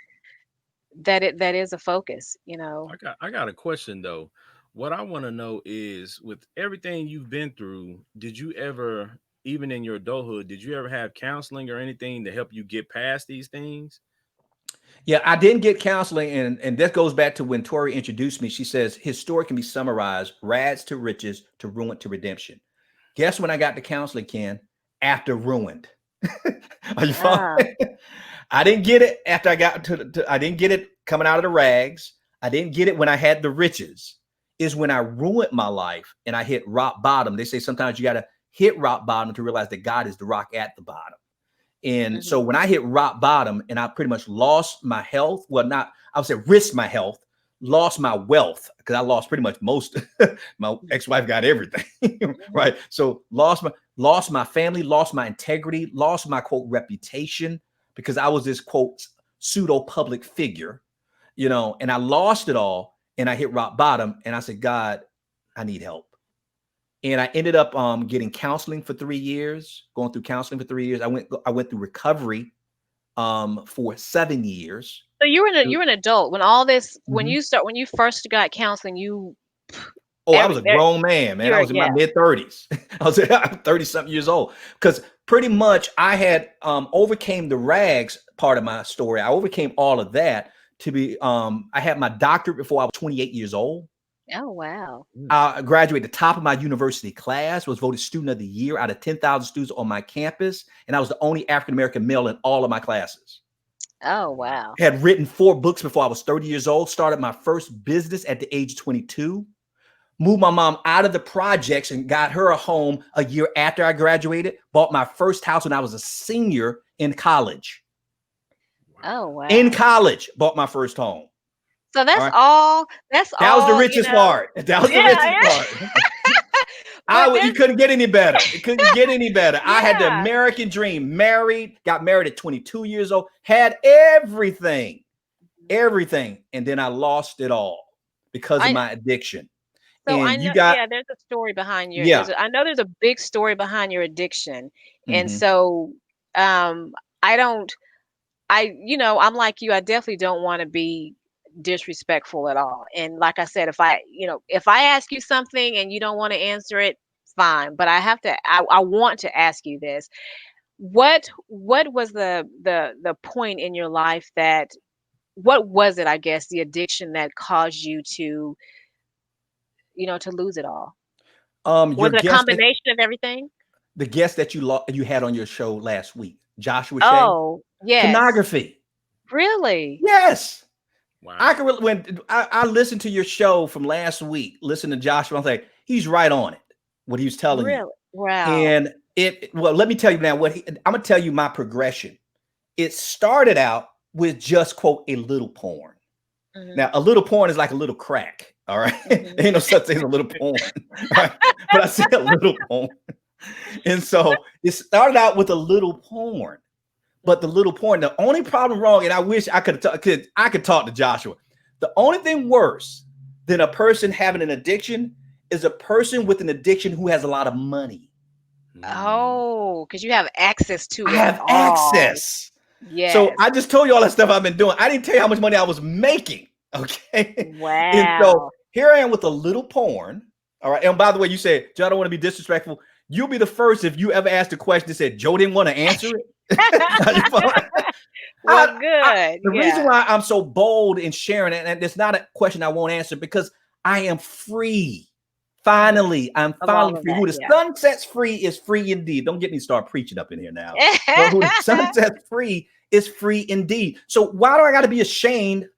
that is a focus, you know. I got a question though. What I want to know is, with everything you've been through, did you ever, even in your adulthood, did you ever have counseling or anything to help you get past these things? Yeah, I didn't get counseling, and that goes back to when Tori introduced me. She says his story can be summarized: rags to riches, to ruin to redemption. Guess when I got to counseling, Ken? After ruined. Are you Ah, following? I didn't get it after I got I didn't get it coming out of the rags. I didn't get it when I had the riches. Is when I ruined my life and I hit rock bottom. They say sometimes you got to hit rock bottom to realize that God is the rock at the bottom. And so mhm. when I hit rock bottom and I pretty much lost my health, well, not, I would say risked my health, lost my wealth, because I lost pretty much most. My ex-wife got everything, Mhm. right? So lost my family, lost my integrity, lost my quote reputation, because I was this quote pseudo public figure, and I lost it all and I hit rock bottom and I said, God, I need help. And I ended up getting counseling for 3 years, going through counseling for 3 years. I went through recovery for 7 years. So you're an adult when all this when Mhm. you first got counseling, you Oh, I was every a there grown man, man. I you're was in my yeah. mid 30s. I was 30 something years old because pretty much I had overcame the rags part of my story. I overcame all of that to be I had my doctorate before I was 28 years old. Oh, wow. I graduated the top of my university class, was voted student of the year out of 10,000 students on my campus. And I was the only African-American male in all of my classes. Oh, wow. Had written 4 books before I was 30 years old, started my first business at the age of 22, moved my mom out of the projects and got her a home a year after I graduated, bought my first house when I was a senior in college. Oh, In wow. college, bought my first home. So All right. that's That was the all, richest part. That was the yeah, richest yeah. part. But You there's couldn't get any better. It couldn't get any better. I had the yeah. American dream. Got married at 22 years old, had everything, and then I lost it all because of I my addiction. So I And know, you got, yeah, there's a story behind yeah. I know there's a big story behind your addiction. And Mhm. so um I don't I'm like you, I definitely don't want to be disrespectful at all. And like I said, if I ask you something and you don't want to answer it, fine. But I want to ask you this. What was the point in your life what was it, I guess, the addiction that caused you to lose it all? Your Was it a guest, combination of everything? the guest that you had on your show last week, Joshua Shea, Oh, yes. pornography. Really? Yes. Wow. I can really, when I listened to your show from last week, listen to Joshua, I'm like, he's right on it. What he was telling you. Wow. And well, let me tell you now I'm gonna tell you my progression. It started out with just quote a little porn. Mm-hmm. Now, a little porn is like a little crack. All right. Mm-hmm. Ain't no such thing as a little porn. Right? But I said a little porn. And so it started out with a little porn. But the little porn, the only problem wrong, and I wish I could talk to Joshua. The only thing worse than a person having an addiction is a person with an addiction who has a lot of money. Oh, because you have access to it. I have access. Yes. So I just told you all that stuff I've been doing. I didn't tell you how much money I was making. Okay. Wow. And so here I am with a little porn. All right. And by the way, you said, Joe, I don't want to be disrespectful. You'll be the first if you ever asked a question that said Joe didn't want to answer it. Well, good. The reason why I'm so bold in sharing it, and it's not a question I won't answer, because I am free. Finally, I'm finally free. Who the sun sets free is free indeed. Don't get me started preaching up in here now. Who the sun sets free is free indeed. So why do I got to be ashamed?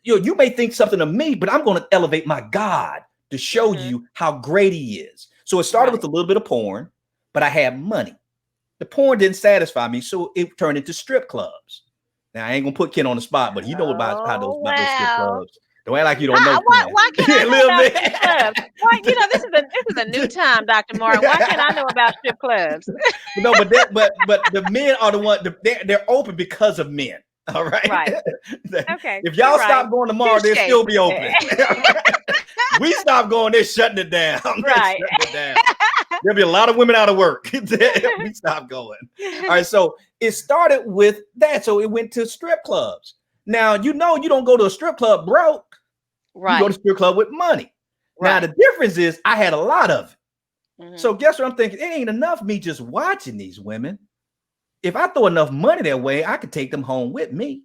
You may think something of me, but I'm going to elevate my God to show you how great he is. So it started with a little bit of porn, but I had money. The porn didn't satisfy me, so it turned into strip clubs. Now I ain't gonna put Ken on the spot, but he knows about those strip clubs. Don't act like you don't know. Why can't I know about strip clubs? Why, this is a new time, Dr. Martin. Why can't I know about strip clubs? No, but the men are the one. They're open because of men. All right. Right. Okay. If y'all stop going tomorrow, they'll still be open. We stop going, they're shutting it down. Right. There'll be a lot of women out of work. We stop going. All right. So it started with that. So it went to strip clubs. Now, you don't go to a strip club broke. Right. You go to a strip club with money. Right. Now, the difference is I had a lot of it. Mm-hmm. So guess what I'm thinking? It ain't enough me just watching these women. If I throw enough money their way, I could take them home with me.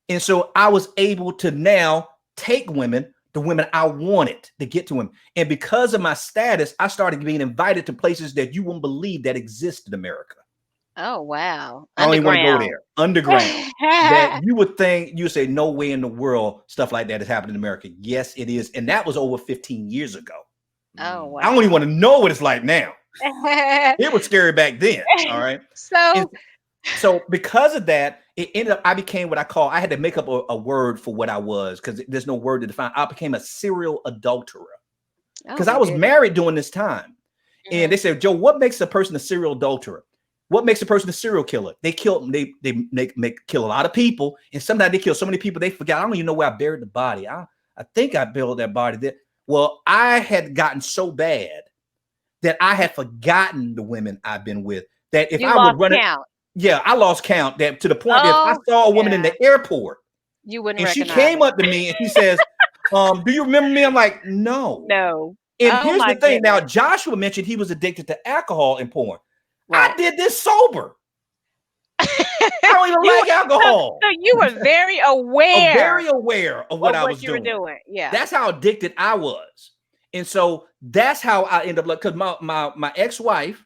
And so I was able to now take women, the women I wanted to get to them. And because of my status, I started being invited to places that you wouldn't believe that exist in America. Oh, wow. I don't even want to go there. Underground. That you would think, you would say, no way in the world stuff like that has happened in America. Yes, it is. And that was over 15 years ago. Oh, wow. I don't even want to know what it's like now. It was scary back then. All right. So because of that, it ended up, I became what I had to make up a word for what I was, because there's no word to define. I became a serial adulterer because I was married during this time. Mm-hmm. And they said, Joe, what makes a person a serial adulterer? What makes a person a serial killer? They kill a lot of people. And sometimes they kill so many people, they forgot. I don't even know where I buried the body. I think I buried that body there. Well, I had gotten so bad that I had forgotten the women I've been with. That if I would run count. I lost count. That to the point that if I saw a woman in the airport, you wouldn't. And she came up to me and she says, "Do you remember me?" I'm like, "No." And here's the thing. Now, Joshua mentioned he was addicted to alcohol and porn. Right. I did this sober. I don't even like alcohol. So you were very aware. Of what I was doing. Yeah. That's how addicted I was. And so that's how I ended up, because my ex-wife,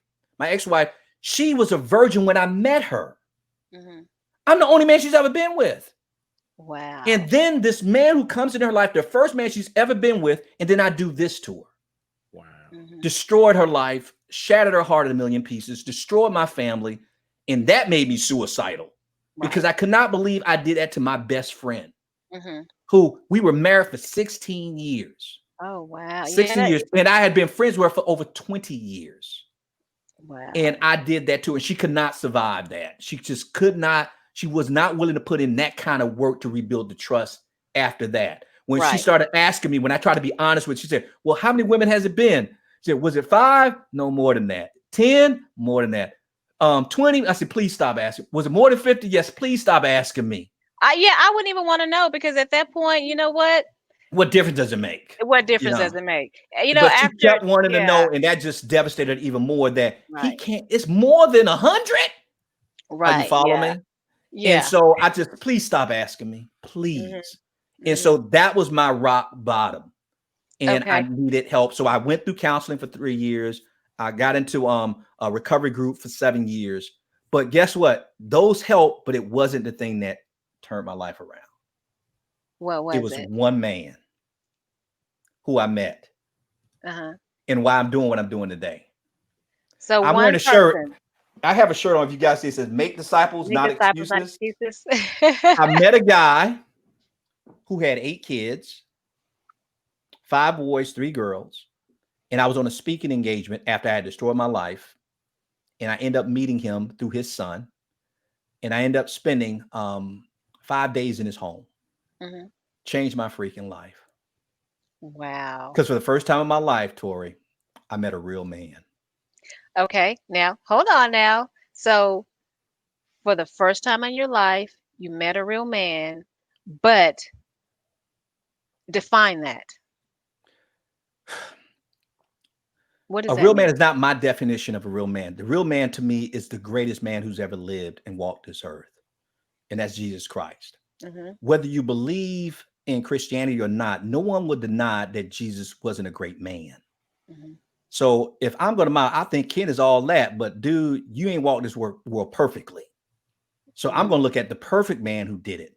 she was a virgin when I met her. Mm-hmm. I'm the only man she's ever been with. Wow. And then this man who comes into her life, the first man she's ever been with, and then I do this to her. Wow. Mm-hmm. Destroyed her life, shattered her heart in a million pieces, destroyed my family. And that made me suicidal because I could not believe I did that to my best friend, who we were married for 16 years. Oh, wow. 16 years. And I had been friends with her for over 20 years. Wow. And I did that to her. She could not survive that. She just could not. She was not willing to put in that kind of work to rebuild the trust after that. When she started asking me, when I tried to be honest with her, she said, well, how many women has it been? She said, was it 5? No, more than that. 10? More than that. 20? I said, please stop asking. Was it more than 50? Yes, please stop asking me. I wouldn't even want to know, because at that point, you know what? What difference does it make? What difference does it make? But she kept wanting to know, and that just devastated even more that he can't. It's more than 100. Right. You follow me? Yeah. And so I just, please stop asking me, please. Mm-hmm. And so that was my rock bottom, and I needed help. So I went through counseling for 3 years. I got into a recovery group for 7 years. But guess what? Those helped, but it wasn't the thing that turned my life around. What It was was it? one man who I met Uh-huh. and why I'm doing what I'm doing today. So I'm wearing one a shirt. person. I have a shirt on. If you guys see, it says "Make disciples, Make not disciples, not excuses." excuses. I met a guy who had 8 kids, 5 boys, 3 girls, and I was on a speaking engagement after I had destroyed my life, and I ended up meeting him through his son, and I ended up spending 5 days in his home. Mhm. Changed my freaking life. Wow. Because for the first time in my life, Tori, I met a real man. Okay, now hold on now. So for the first time in your life, you met a real man, but define that. What does A that real man mean? is not my definition of a real man. The real man to me is the greatest man who's ever lived and walked this earth. And that's Jesus Christ. Hmm. Whether you believe in Christianity or not, no one would deny that Jesus wasn't a great man. Hmm. So if I'm going to I think Ken is all that, but dude, you ain't walked this world perfectly. So I'm going to look at the perfect man who did it.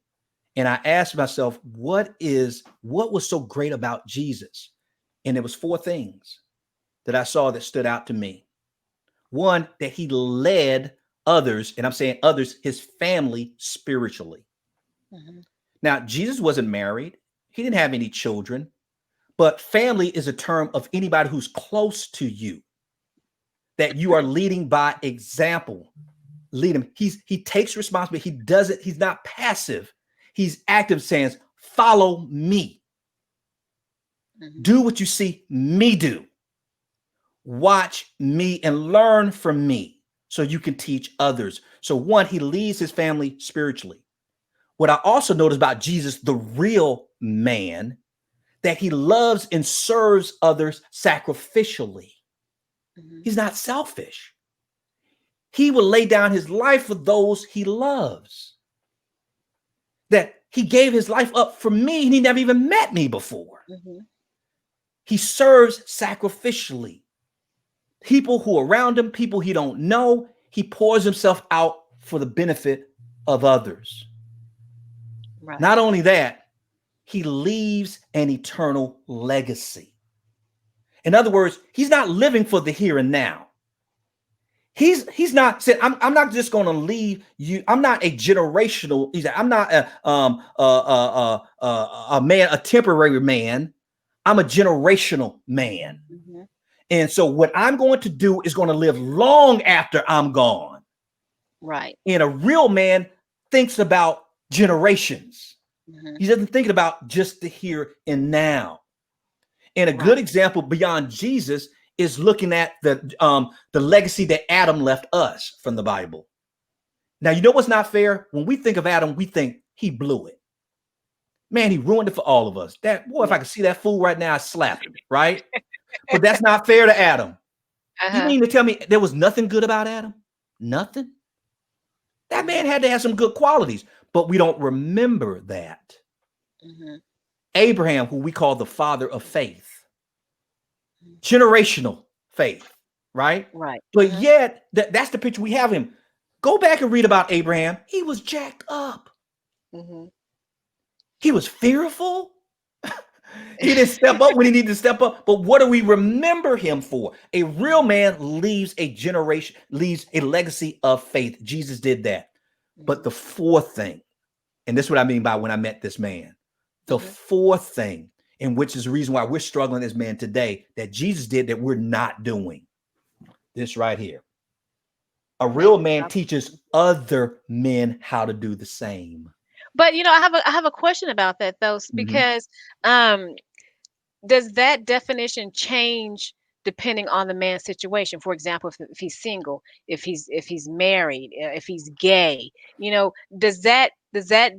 And I asked myself, what was so great about Jesus? And it was 4 things that I saw that stood out to me. One, that he led others, and I'm saying others, his family spiritually. Hmm. Now, Jesus wasn't married. He didn't have any children, but family is a term of anybody who's close to you, that you are leading by example. Lead him. He takes responsibility. He does it. He's not passive. He's active, saying, follow me. Hmm. Do what you see me do. Watch me and learn from me so you can teach others. So one, he leads his family spiritually. What I also notice about Jesus, the real man, that he loves and serves others sacrificially. Hmm. He's not selfish. He will lay down his life for those he loves. That he gave his life up for me and he never even met me before. Hmm. He serves sacrificially. People who are around him, people he don't know, he pours himself out for the benefit of others. Right. Not only that, he leaves an eternal legacy. In other words, he's not living for the here and now. He's not said, I'm not just going to leave you. I'm not a generational. He's I'm not a man, a temporary man. I'm a generational man. Hmm. And so what I'm going to do is going to live long after I'm gone. Right. And a real man thinks about generations. Hmm. He doesn't think about just the here and now. And a good example beyond Jesus is looking at the legacy that Adam left us from the Bible. Now, you know what's not fair? When we think of Adam, we think he blew it. Man, he ruined it for all of us. That boy, if I could see that fool right now, I'd slap him, right? But that's not fair to Adam. You mean to tell me there was nothing good about Adam? Nothing? That man had to have some good qualities, but we don't remember that. Hmm. Abraham, who we call the father of faith, generational faith, right? Right. But yet, that's the picture we have him. Go back and read about Abraham. He was jacked up. Hmm. He was fearful. He didn't step up when he needed to step up. But what do we remember him for? A real man leaves a generation, leaves a legacy of faith. Jesus did that. But the 4th thing, and this is what I mean by when I met this man, the 4th thing, and which is the reason why we're struggling as men today, that Jesus did that we're not doing. This right here. A real man teaches other men how to do the same. But I have a question about that though, because does that definition change depending on the man's situation? For example, if he's single, if he's married, if he's gay, does that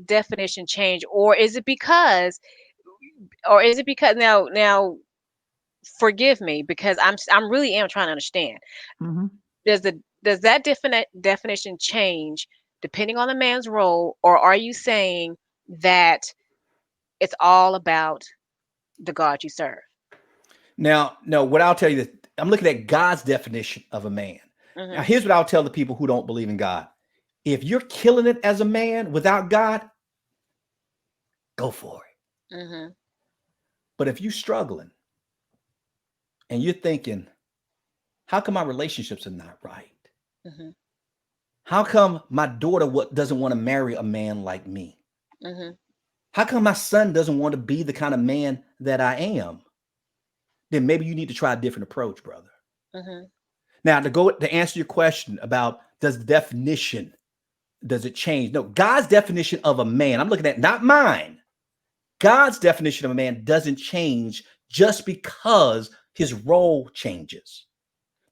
definition change, or is it because now forgive me, because I'm really am trying to understand. Does that definition change depending on the man's role, or are you saying that it's all about the God you serve? Now, no, what I'll tell you that I'm looking at God's definition of a man. Now, here's what I'll tell the people who don't believe in God. If you're killing it as a man without God, go for it. Mm-hmm. But if you're struggling and you're thinking, how come my relationships are not right? Mm-hmm. How come my daughter doesn't want to marry a man like me? Mm-hmm. How come my son doesn't want to be the kind of man that I am? Then maybe you need to try a different approach, brother. Mm-hmm. Now, to answer your question about does it change? No, God's definition of a man, I'm looking at not mine. God's definition of a man doesn't change just because his role changes.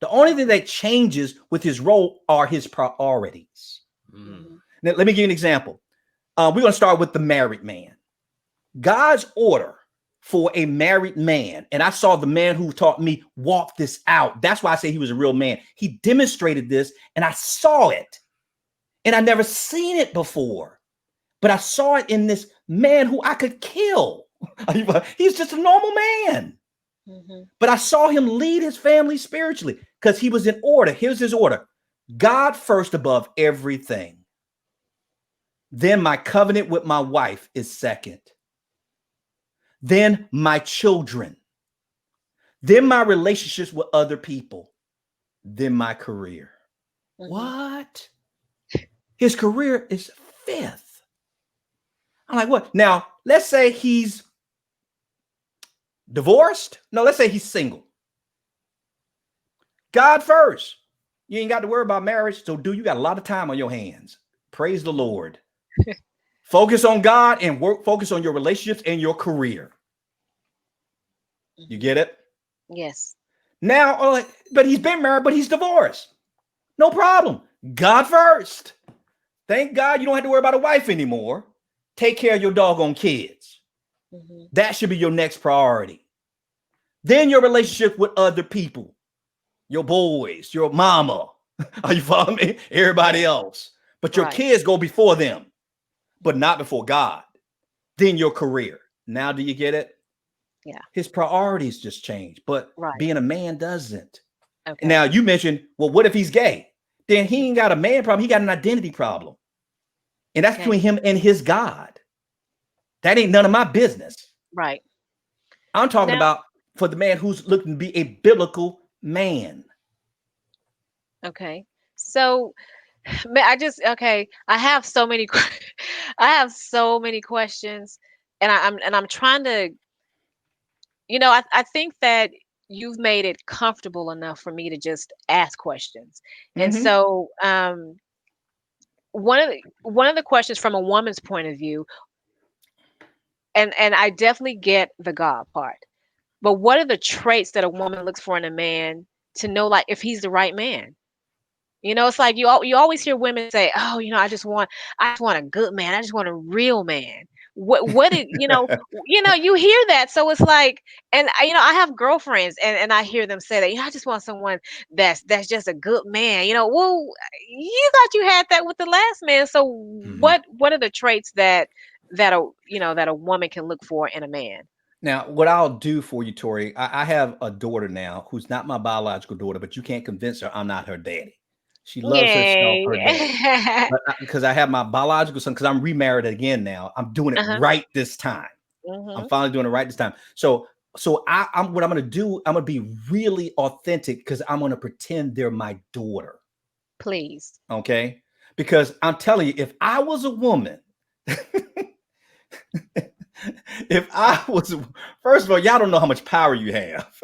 The only thing that changes with his role are his priorities. Mm-hmm. Now, let me give you an example. We're going to start with the married man. God's order for a married man, and I saw the man who taught me walk this out. That's why I say he was a real man. He demonstrated this, and I saw it, and I never seen it before, but I saw it in this man who I could kill. He's just a normal man. Mm-hmm. But I saw him lead his family spiritually because he was in order. Here's his order. God first above everything. Then my covenant with my wife is second. Then my children. Then my relationships with other people. Then my career. Mm-hmm. What? His career is fifth. I'm like, what? Now, let's say he's divorced. No, let's say he's single. God first. You ain't got to worry about marriage. So, you got a lot of time on your hands. Praise the Lord. Focus on God and focus on your relationships and your career. You get it? Yes. Now, but he's been married, but he's divorced. No problem. God first. Thank God you don't have to worry about a wife anymore. Take care of your doggone kids. Mm-hmm. That should be your next priority. Then your relationship with other people, your boys, your mama. Are you following me? Everybody else. But your kids go before them, but not before God. Then your career. Now, do you get it? Yeah. His priorities just change, but being a man doesn't. Okay. Now, you mentioned, well, what if he's gay? Then he ain't got a man problem. He got an identity problem. And that's between him and his God. That ain't none of my business. Right. I'm talking about for the man who's looking to be a biblical man. Okay. So I have so many questions, and I'm trying to, I think that you've made it comfortable enough for me to just ask questions. Mm-hmm. And so one of the questions from a woman's point of view, and I definitely get the God part, but what are the traits that a woman looks for in a man to know, like, if he's the right man? It's like you always hear women say, "Oh, I just want a good man. I just want a real man." What did you hear that? So it's like, and I have girlfriends, and I hear them say that, I just want someone that's just a good man. Well, you thought you had that with the last man. So what are the traits that a woman can look for in a man? Now, what I'll do for you, Tori, I have a daughter now who's not my biological daughter, but you can't convince her I'm not her daddy. She loves herself, her dad. Because I have my biological son, because I'm remarried again now. I'm doing it right this time. I'm finally doing it right this time. So I'm what I'm going to do, I'm going to be really authentic because I'm going to pretend they're my daughter. Please. Okay? Because I'm telling you, if I was a woman, first of all, y'all don't know how much power you have.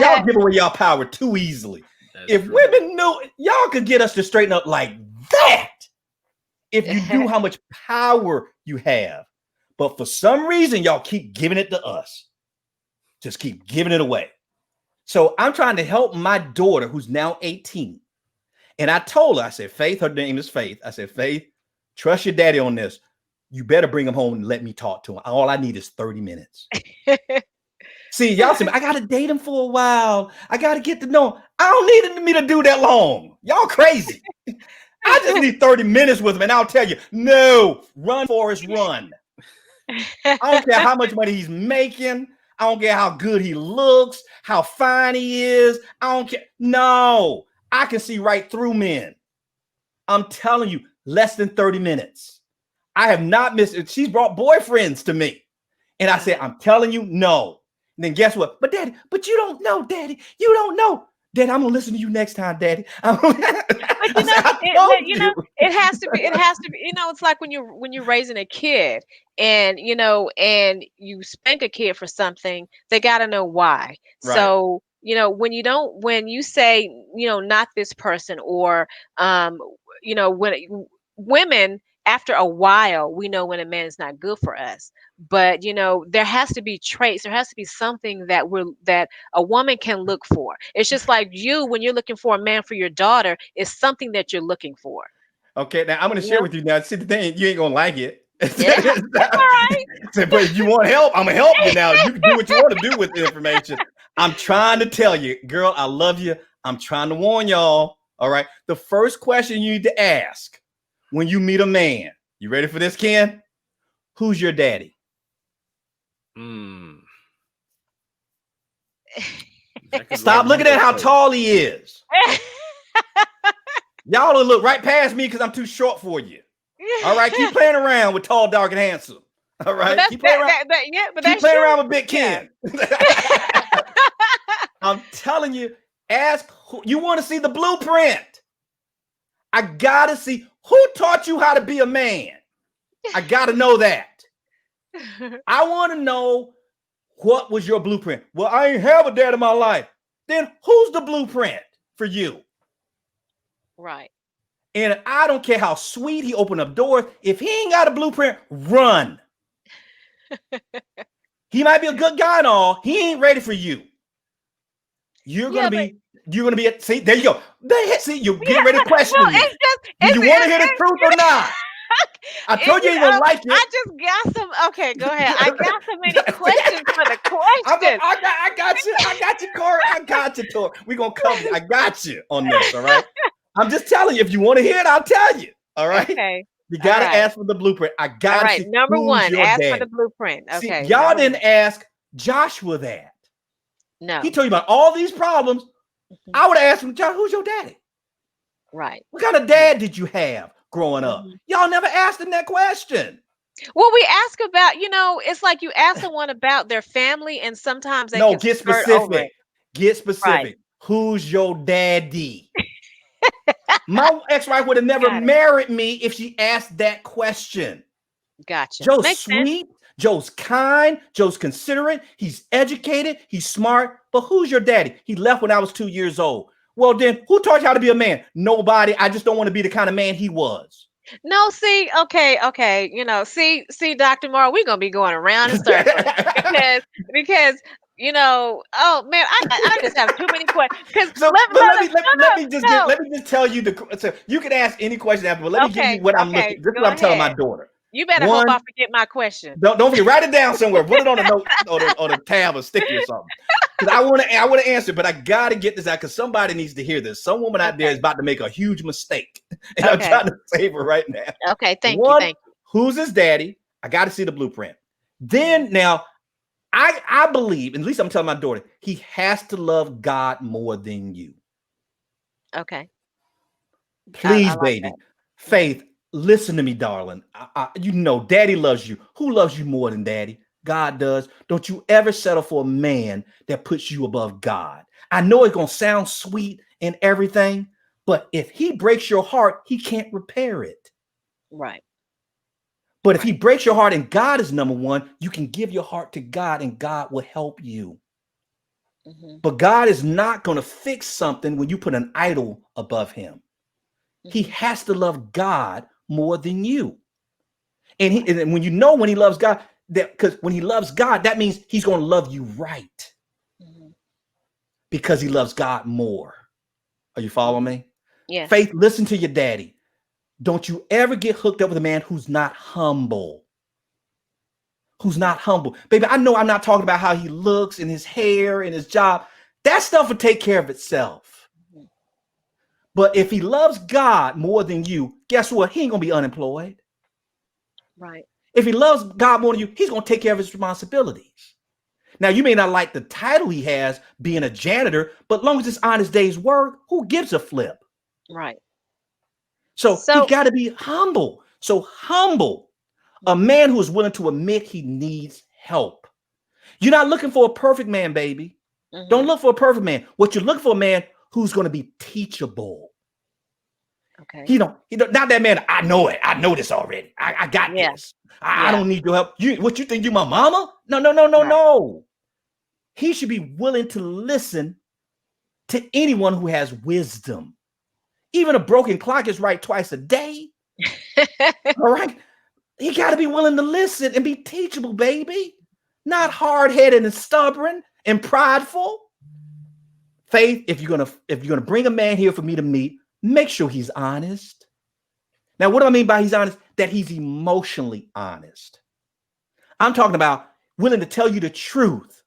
Y'all give away y'all power too easily. If women knew, y'all could get us to straighten up like that. If you knew how much power you have. But for some reason, y'all keep giving it to us. Just keep giving it away. So I'm trying to help my daughter, who's now 18. And I told her, I said, Faith, her name is Faith. I said, Faith, trust your daddy on this. You better bring him home and let me talk to him. All I need is 30 minutes. See, y'all say, I got to date him for a while. I got to get to know him. I don't need me to do that long. Y'all crazy. I just need 30 minutes with him. And I'll tell you, no, run, Forrest, run. I don't care how much money he's making. I don't care how good he looks, how fine he is. I don't care. No, I can see right through men. I'm telling you, less than 30 minutes. I have not missed it. She's brought boyfriends to me. And I said, I'm telling you, no. And then guess what? But Daddy, but you don't know, Daddy. You don't know. Daddy, I'm gonna listen to you next time, Daddy. But it has to be. It's like when you're raising a kid, and and you spank a kid for something, they got to know why. Right. So when you say not this person, or when women, after a while, we know when a man is not good for us. But there has to be traits. There has to be something that a woman can look for. It's just like when you're looking for a man for your daughter, it's something that you're looking for. Okay, now I'm going to share with you now. See, the thing, you ain't going to like it. Yeah, that's all right. But if you want help, I'm going to help you now. You can do what you want to do with the information. I'm trying to tell you, girl, I love you. I'm trying to warn y'all. All right. The first question you need to ask when you meet a man, you ready for this, Ken? Who's your daddy? Stop looking at how tall he is. Y'all will look right past me because I'm too short for you. All right, keep playing around with tall, dark, and handsome. All right, keep playing around. Keep playing around with Big Ken. I'm telling you, ask who you want to see the blueprint. I gotta see who taught you how to be a man. I gotta know that. I want to know what was your blueprint. Well, I ain't have a dad in my life. Then who's the blueprint for you? Right. And I don't care how sweet he opened up doors. If he ain't got a blueprint, run. He might be a good guy and all. He ain't ready for you. You're gonna be. See, there you go. See, you're getting ready to question me. Do you want to hear the truth or not? I told you gonna like it. I just got some. Okay, go ahead. I got so many questions for the question. I got you. I got you, Corey. I got you, Tori. We're gonna cover you. I got you on this. All right. I'm just telling you. If you want to hear it, I'll tell you. All right. Okay. You gotta ask for the blueprint. I got all right. you. Number one, ask for the blueprint. Okay. See, y'all didn't ask Joshua that. No. He told you about all these problems. Mm-hmm. I would have asked him, Josh, who's your daddy? Right. What kind of dad did you have growing up? Mm-hmm. Y'all never asked him that question. Well, we ask about, it's like you ask someone about their family, and sometimes they can get specific. Get specific. Right. Who's your daddy? My ex-wife would have never married me if she asked that question. Gotcha. Joe's sweet. Joe's kind. Joe's considerate. He's educated. He's smart. But who's your daddy? He left when I was 2 years old. Well, then who taught you how to be a man? Nobody. I just don't want to be the kind of man he was. No, see, okay. See, Dr. Morrow, we're gonna be going around in circles because oh man, I just have too many questions. So let me just tell you so you can ask any question after, but let me give you what I'm looking. This is what I'm telling my daughter. You better hope I forget my question. Don't forget, write it down somewhere. Put it on a note or the tab or sticky or something. Because I want to answer, but I gotta get this out because somebody needs to hear this. Some woman out there is about to make a huge mistake, and I'm trying to save her right now. Okay, thank you. Who's his daddy? I got to see the blueprint. Then now, I believe, at least I'm telling my daughter, he has to love God more than you. Okay. Please, baby, Faith. Listen to me, darling. Daddy loves you. Who loves you more than daddy? God does. Don't you ever settle for a man that puts you above God. I know it's going to sound sweet and everything, but if he breaks your heart, he can't repair it. Right. But if he breaks your heart and God is number one, you can give your heart to God and God will help you. Mm-hmm. But God is not going to fix something when you put an idol above him. Mm-hmm. He has to love God more than you. And when he loves God, because when he loves God, that means he's going to love you right. Mm-hmm. Because he loves God more. Are you following me? Yeah. Faith, listen to your daddy. Don't you ever get hooked up with a man who's not humble. Who's not humble. Baby, I know I'm not talking about how he looks and his hair and his job. That stuff will take care of itself. But if he loves God more than you, guess what? He ain't going to be unemployed. Right. If he loves God more than you, he's going to take care of his responsibilities. Now, you may not like the title he has, being a janitor, but as long as it's on his day's work, who gives a flip? Right. So he got to be humble. So humble. A man who is willing to admit he needs help. You're not looking for a perfect man, baby. Don't look for a perfect man. What you're looking for, a man who's going to be teachable. Okay. He don't, not that man. I know it. I know this already. I got this. I don't need your help. What you think? You my mama? No. He should be willing to listen to anyone who has wisdom. Even a broken clock is right twice a day. All right. He got to be willing to listen and be teachable, baby. Not hard-headed and stubborn and prideful. Faith, if you're gonna bring a man here for me to meet, make sure he's honest. Now, what do I mean by he's honest? That he's emotionally honest. I'm talking about willing to tell you the truth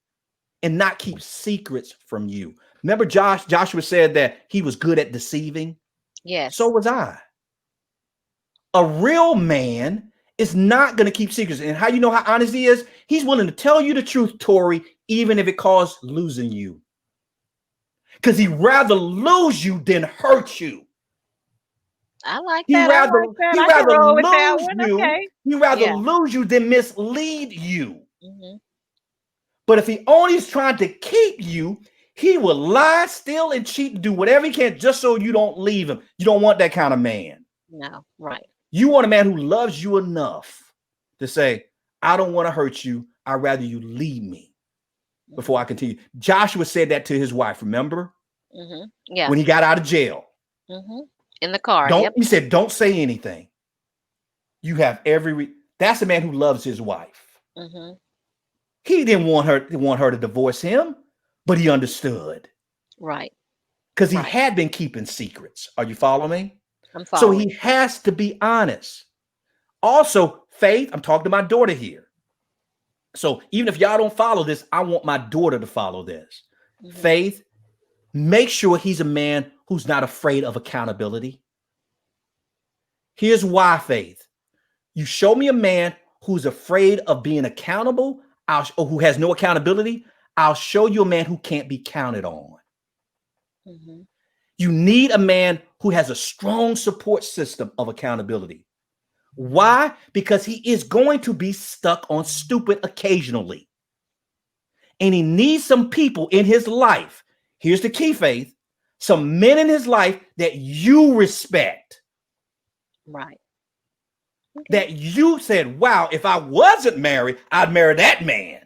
and not keep secrets from you. Remember, Joshua said that he was good at deceiving. Yes. So was I. A real man is not going to keep secrets. And how you know how honest he is? He's willing to tell you the truth, Tori, even if it costs losing you. Because he'd rather lose you than hurt you. I like that. He'd rather lose you than mislead you. But if he only is trying to keep you, he will lie, steal, and cheat and do whatever he can just so you don't leave him. You don't want that kind of man. No, right. You want a man who loves you enough to say, I don't want to hurt you. I'd rather you leave me before I continue. Joshua said that to his wife, remember? Yeah. When he got out of jail. In the car. He said, don't say anything. You have that's a man who loves his wife. He didn't want her to divorce him, but he understood. Right. Because he had been keeping secrets. Are you following me? I'm following. So he has to be honest. Also, Faith, I'm talking to my daughter here. So even if y'all don't follow this, I want my daughter to follow this. Faith, make sure he's a man who's not afraid of accountability. Here's why, Faith. You show me a man who's afraid of being accountable, or who has no accountability, I'll show you a man who can't be counted on. You need a man who has a strong support system of accountability. Why? Because he is going to be stuck on stupid occasionally. And he needs some people in his life. Here's the key, Faith. Some men in his life that you respect. Right. That you said, wow, if I wasn't married, I'd marry that man.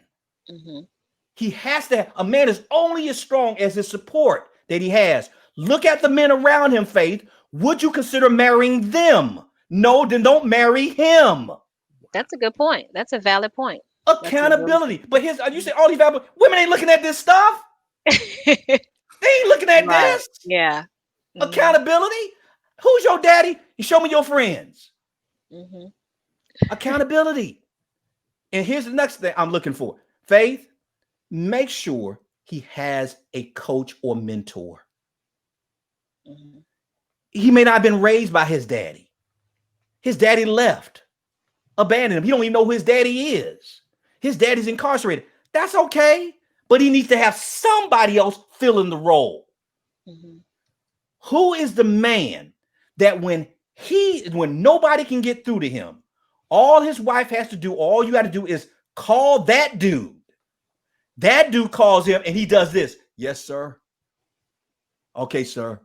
He has to a man is only as strong as his support that he has. Look at the men around him, Faith. Would you consider marrying them? No, then don't marry him. That's a good point. That's a valid point. Accountability. But you say all these valid women ain't looking at this stuff. They ain't looking at this. Yeah. Accountability. Who's your daddy? You show me your friends. Accountability. And here's the next thing I'm looking for. Faith, make sure he has a coach or mentor. He may not have been raised by his daddy. His daddy left, abandoned him. He don't even know who his daddy is. His daddy's incarcerated. That's okay, but he needs to have somebody else fill in the role. Who is the man that when nobody can get through to him, all his wife has to do, all you got to do is call that dude. That dude calls him and he does this. Yes, sir. Okay, sir.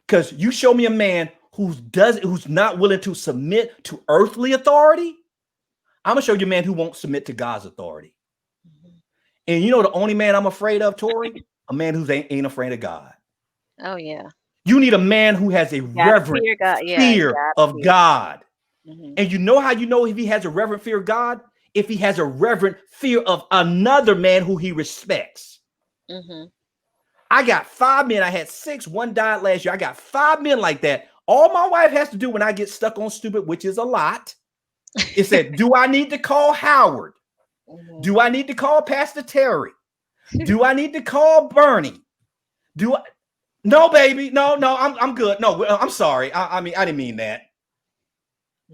Because you show me a man who's not willing to submit to earthly authority, I'm gonna show you a man who won't submit to God's authority. And you know the only man I'm afraid of, Tori? A man who ain't afraid of God. Oh yeah. You need a man who has a reverent fear of God. And you know how you know if he has a reverent fear of God? If he has a reverent fear of another man who he respects. I got 5 men. I had 6. 1 died last year. I got 5 men like that. All my wife has to do when I get stuck on stupid, which is a lot, is said, do I need to call Howard? Do I need to call Pastor Terry? Do I need to call Bernie? No, baby. No, I'm good. No, I'm sorry. I mean, I didn't mean that.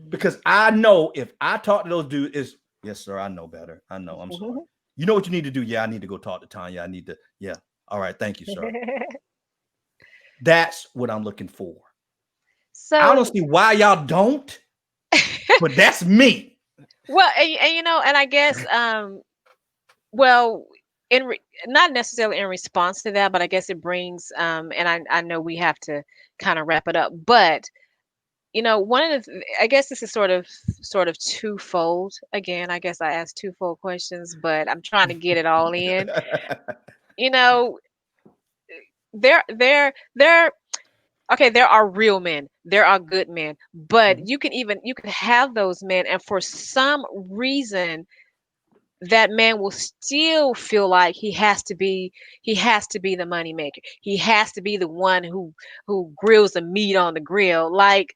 Because I know if I talk to those dudes, is yes, sir. I know better. I know. I'm sorry. You know what you need to do? Yeah, I need to go talk to Tanya. I need to. Yeah. All right. Thank you, sir. That's what I'm looking for. So I don't see why y'all don't, but that's me. Well, and I guess, well, not necessarily in response to that, but I guess it brings, and I know we have to kind of wrap it up, but one of I guess this is sort of twofold. Again, I guess I asked twofold questions, but I'm trying to get it all in. You know, there okay, there are real men, there are good men, but Mhm. you can have those men, and for some reason that man will still feel like he has to be the money maker. He has to be the one who grills the meat on the grill. Like,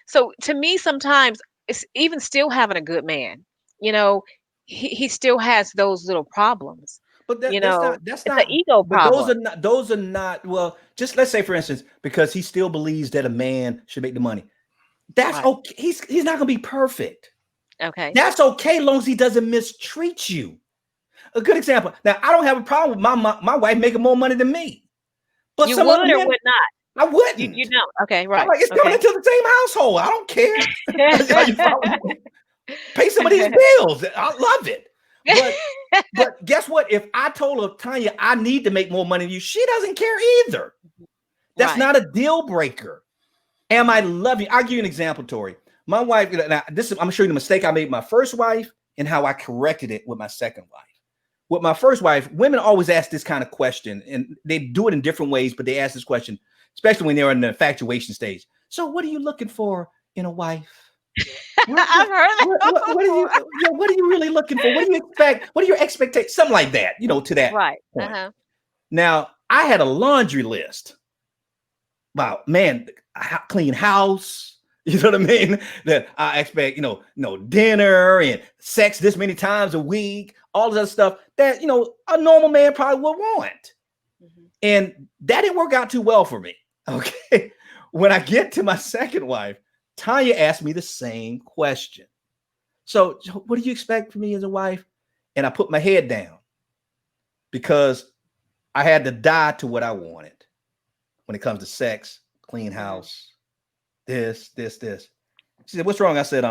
so to me sometimes it's even still having a good man, you know, he still has those little problems. But that's not It's an ego but problem. those are not, well, just let's say for instance, because he still believes that a man should make the money. That's Right. okay. He's not gonna be perfect. Okay. That's okay as long as he doesn't mistreat you. A good example. Now, I don't have a problem with my wife making more money than me, but You some other would or men would not? I You wouldn't. don't. Okay, I'm right. like, it's coming Okay. into the same household. I don't care. Are you following me? Pay some of these bills. I love it. But guess what? If I told her, Tanya, I need to make more money than you, she doesn't care either. That's Right. not a deal breaker. Am I Mhm. loving? I'll give you an example, Tori. My wife, now this is, I'm showing you the mistake I made with my first wife and how I corrected it with my second wife. With my first wife, women always ask this kind of question, and they do it in different ways, but they ask this question, especially when they're in the infatuation stage. So, what are you looking for in a wife? What I've heard that what are you, before. yeah, what are you really looking for? What do you expect? What are your expectations? Something like that, to that Right. point. Uh-huh. Now, I had a laundry list. Wow, man, clean house. You know what I mean? That I expect, no dinner and sex this many times a week, all this other stuff that, a normal man probably would want. Mhm. And that didn't work out too well for me. Okay. When I get to my second wife, Tanya asked me the same question. So, what do you expect from me as a wife? And I put my head down because I had to die to what I wanted when it comes to sex, clean Mhm. house, this. She said, "What's wrong?" I said,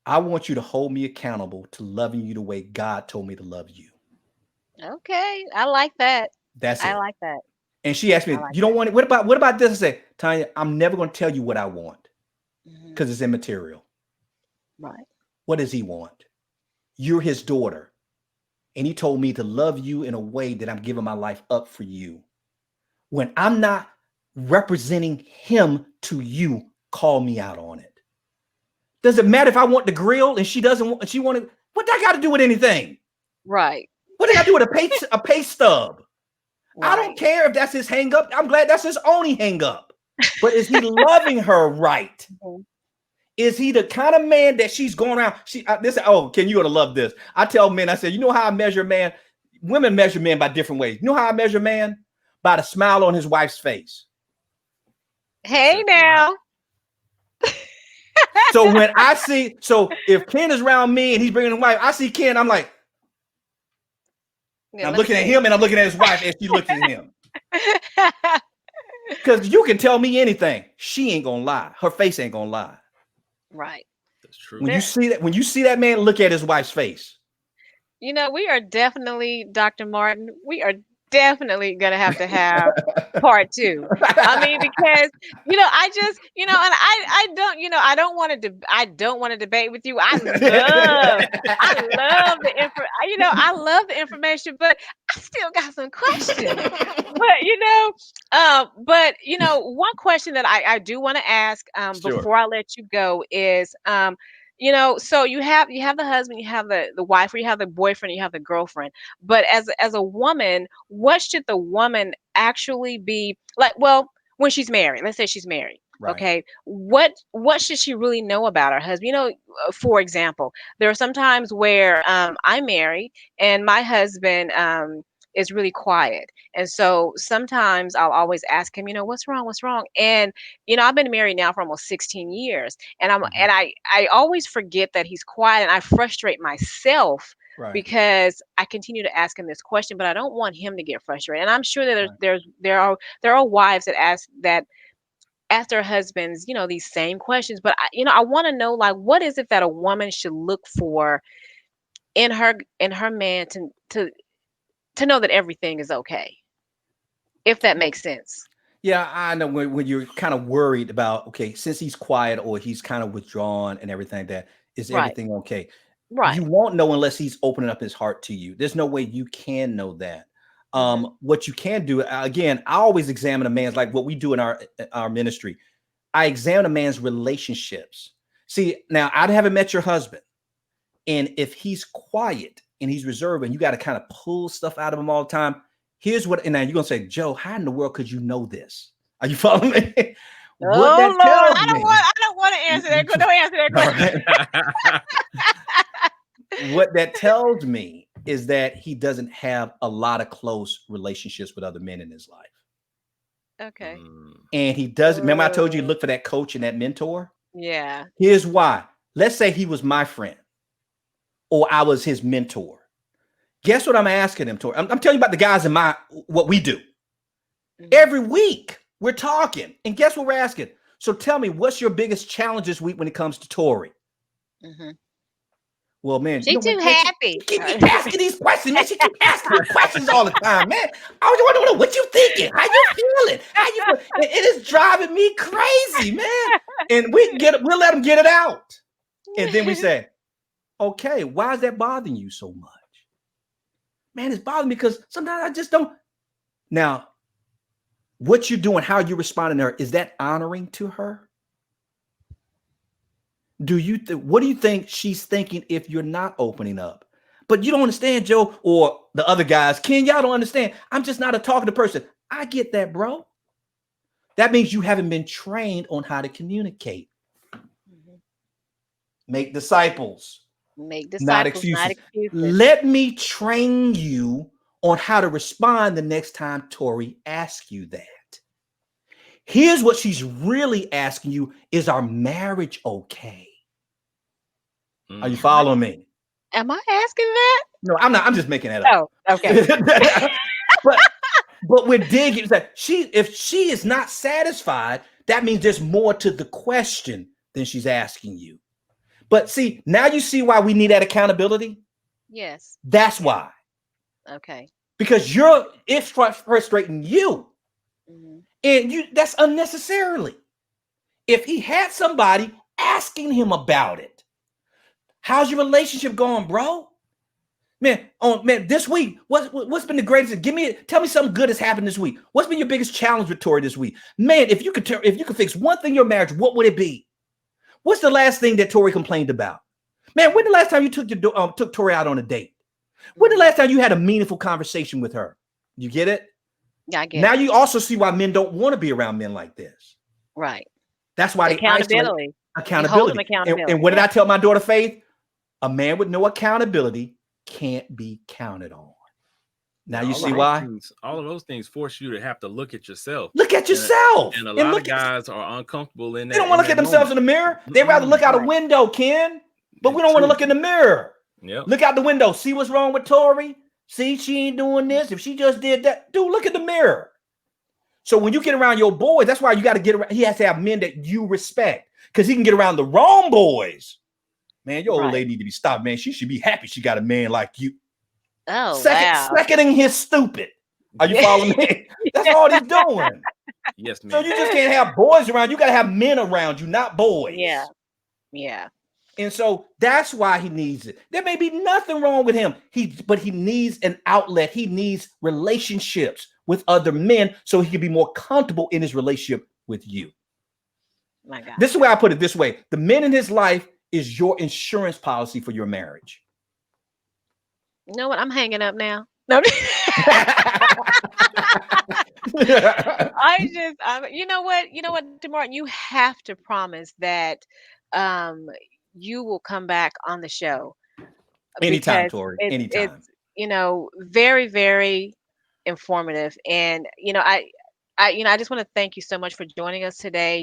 I want you to hold me accountable to loving you the way God told me to love you. Okay. I like that. That's I it. like that. And she asked I me, like "You don't that. want it? What about this?" I said, "Tanya, I'm never going to tell you what I want Mhm. because it's immaterial. Right. What does he want? You're his daughter. And he told me to love you in a way that I'm giving my life up for you. When I'm not representing him to you, call me out on it. Does it matter if I want the grill and she doesn't want, she wanted, what that got to do with anything? Right. What they got to do with a pay stub? I don't Right. care if that's his hang up. I'm glad that's his only hang up. But is he loving her right? Mhm. Is he the kind of man that she's going around? Can you gonna love this? I tell men, I said, you know how I measure man? Women measure men by different ways. You know how I measure man? By the smile on his wife's face. Hey Exactly right. now. So if Ken is around me and he's bringing his wife, I see Ken, I'm like, Yeah, I'm let me looking at see. him and I'm looking at his wife as she looks at him. Because you can tell me anything. She ain't gonna lie. Her face ain't gonna lie. Right. That's true. When you see that man look at his wife's face. We are definitely, Dr. Martin, we are definitely going to have part two. I mean, because, I just, and I don't, I don't want to debate with you. I love I love the information, but I still got some questions. One question that I do want to ask, Sure. before I let you go is, so you have the husband, you have the wife, or you have the boyfriend, you have the girlfriend. But as a woman, what should the woman actually be like? Well, when she's married, let's say she's married. Right. Okay, what should she really know about her husband? For example, there are some times where I'm married and my husband is really quiet, and so sometimes I'll always ask him, what's wrong, what's wrong? And I've been married now for almost 16 years, and Mhm. I always forget that he's quiet, and I frustrate myself Right. because I continue to ask him this question, but I don't want him to get frustrated. And I'm sure that Right. there are wives that ask their husbands, these same questions. But I want to know, like, what is it that a woman should look for in her man to know that everything is okay, if that makes sense. Yeah, I know when you're kind of worried about, okay, since he's quiet or he's kind of withdrawn and everything like that, is Right. everything okay? Right. You won't know unless he's opening up his heart to you. There's no way you can know that. What you can do, again, I always examine a man's, like what we do in our ministry. I examine a man's relationships. See, now I haven't met your husband, and if he's quiet and he's reserved, and you got to kind of pull stuff out of him all the time. Here's what, and now you're gonna say, Joe, how in the world could you know this? Are you following me? What that tells me, I don't want to answer that. Don't answer that question. What that tells me is that he doesn't have a lot of close relationships with other men in his life. Okay. And he doesn't. Remember, I told you look for that coach and that mentor. Yeah. Here's why. Let's say he was my friend, or I was his mentor. Guess what I'm asking him, Tori? I'm telling you about the guys in what we do. Every week we're talking, and guess what we're asking? So tell me, what's your biggest challenge this week when it comes to Tori? Well, man, she's too happy. She keep asking these questions, man. She keep asking me questions all the time, man. I was wondering what you thinking, how you feeling, it is driving me crazy, man. And we'll let them get it out, and then we say, okay, why is that bothering you so much? Man, it's bothering me because sometimes I just don't. Now, what you're doing, how you're responding to her, is that honoring to her? What do you think she's thinking if you're not opening up? But you don't understand, Joe, or the other guys. Ken, y'all don't understand. I'm just not a talkative person. I get that, bro. That means you haven't been trained on how to communicate. Make disciples. Not excuses. Let me train you on how to respond the next time Tori asks you that. Here's what she's really asking you: is our marriage okay? Are you following me? Am I asking that? No, I'm not. I'm just making that up. Oh, okay. but we're digging. That if she is not satisfied, that means there's more to the question than she's asking you. But see, now you see why we need that accountability? Yes. That's why. Okay. Because it's frustrating you. And that's unnecessarily. If he had somebody asking him about it, how's your relationship going, bro? Man, this week, what's been the greatest? Tell me something good has happened this week. What's been your biggest challenge with Tori this week? Man, if you could fix one thing in your marriage, what would it be? What's the last thing that Tori complained about? Man, when the last time you took Tori out on a date? When the last time you had a meaningful conversation with her? You get it? Yeah, I get it. Now you also see why men don't want to be around men like this. Right. That's why accountability. Accountability. And what did I tell my daughter Faith? A man with no accountability can't be counted on. Now you see why? All of those things force you to have to look at yourself. Look at yourself. And a lot of guys are uncomfortable in that. They don't want to look at themselves in the mirror. They'd rather look out a window, Ken. But we don't want to look in the mirror. Yep. Look out the window. See what's wrong with Tori? See, she ain't doing this. If she just did that, dude, look at the mirror. So when you get around your boys, that's why you got to get around. He has to have men that you respect, because he can get around the wrong boys. Man, your old lady need to be stopped, man. She should be happy she got a man like you. Oh, wow. Seconding his stupid. Are you following me? That's all he's doing. Yes, man. So you just can't have boys around. You got to have men around you, not boys. Yeah. Yeah. And so that's why he needs it. There may be nothing wrong with him. But he needs an outlet. He needs relationships with other men so he can be more comfortable in his relationship with you. My God. This is why I put it this way. The men in his life is your insurance policy for your marriage. You know what? I'm hanging up now. No. You know what, DeMartin, you have to promise that you will come back on the show. Anytime, Tori. Anytime. It's, very, very informative. And, I just want to thank you so much for joining us today.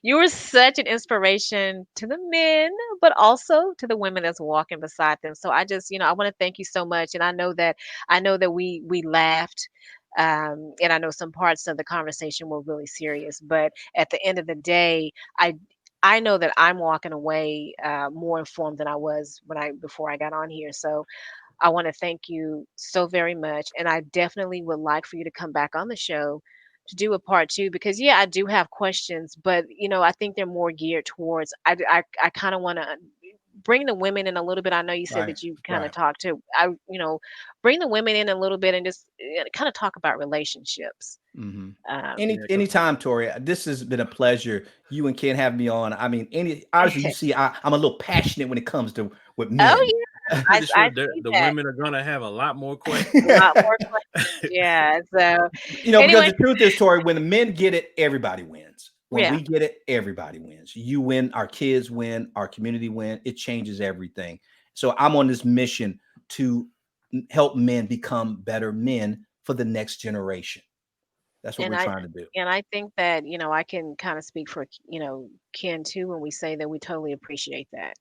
You were such an inspiration to the men, but also to the women that's walking beside them. So I just, I want to thank you so much. And I know that we laughed And I know some parts of the conversation were really serious, but at the end of the day, I know that I'm walking away more informed than I was before I got on here. So I want to thank you so very much, and I definitely would like for you to come back on the show to do a part two, because yeah, I do have questions, but I think they're more geared towards I kind of want to bring the women in a little bit. I know you said Right. that you kind of Right. talked to bring the women in a little bit and just kind of talk about relationships. Mm-hmm. Um, Anytime, Tori. This has been a pleasure. You and Ken have me on. I mean, obviously you see I'm a little passionate when it comes to with oh men. yeah, Pretty I sure see the that. women are gonna have a lot more A questions. lot more questions. Yeah. So Because anyway, the truth is, Tori, when the men get it, everybody wins. When yeah. we get it, everybody wins. You win, our kids win, our community win. It changes everything. So I'm on this mission to help men become better men for the next generation. That's what And we're I trying to do. and I think that, I can kind of speak for, Ken too when we say that we totally appreciate that.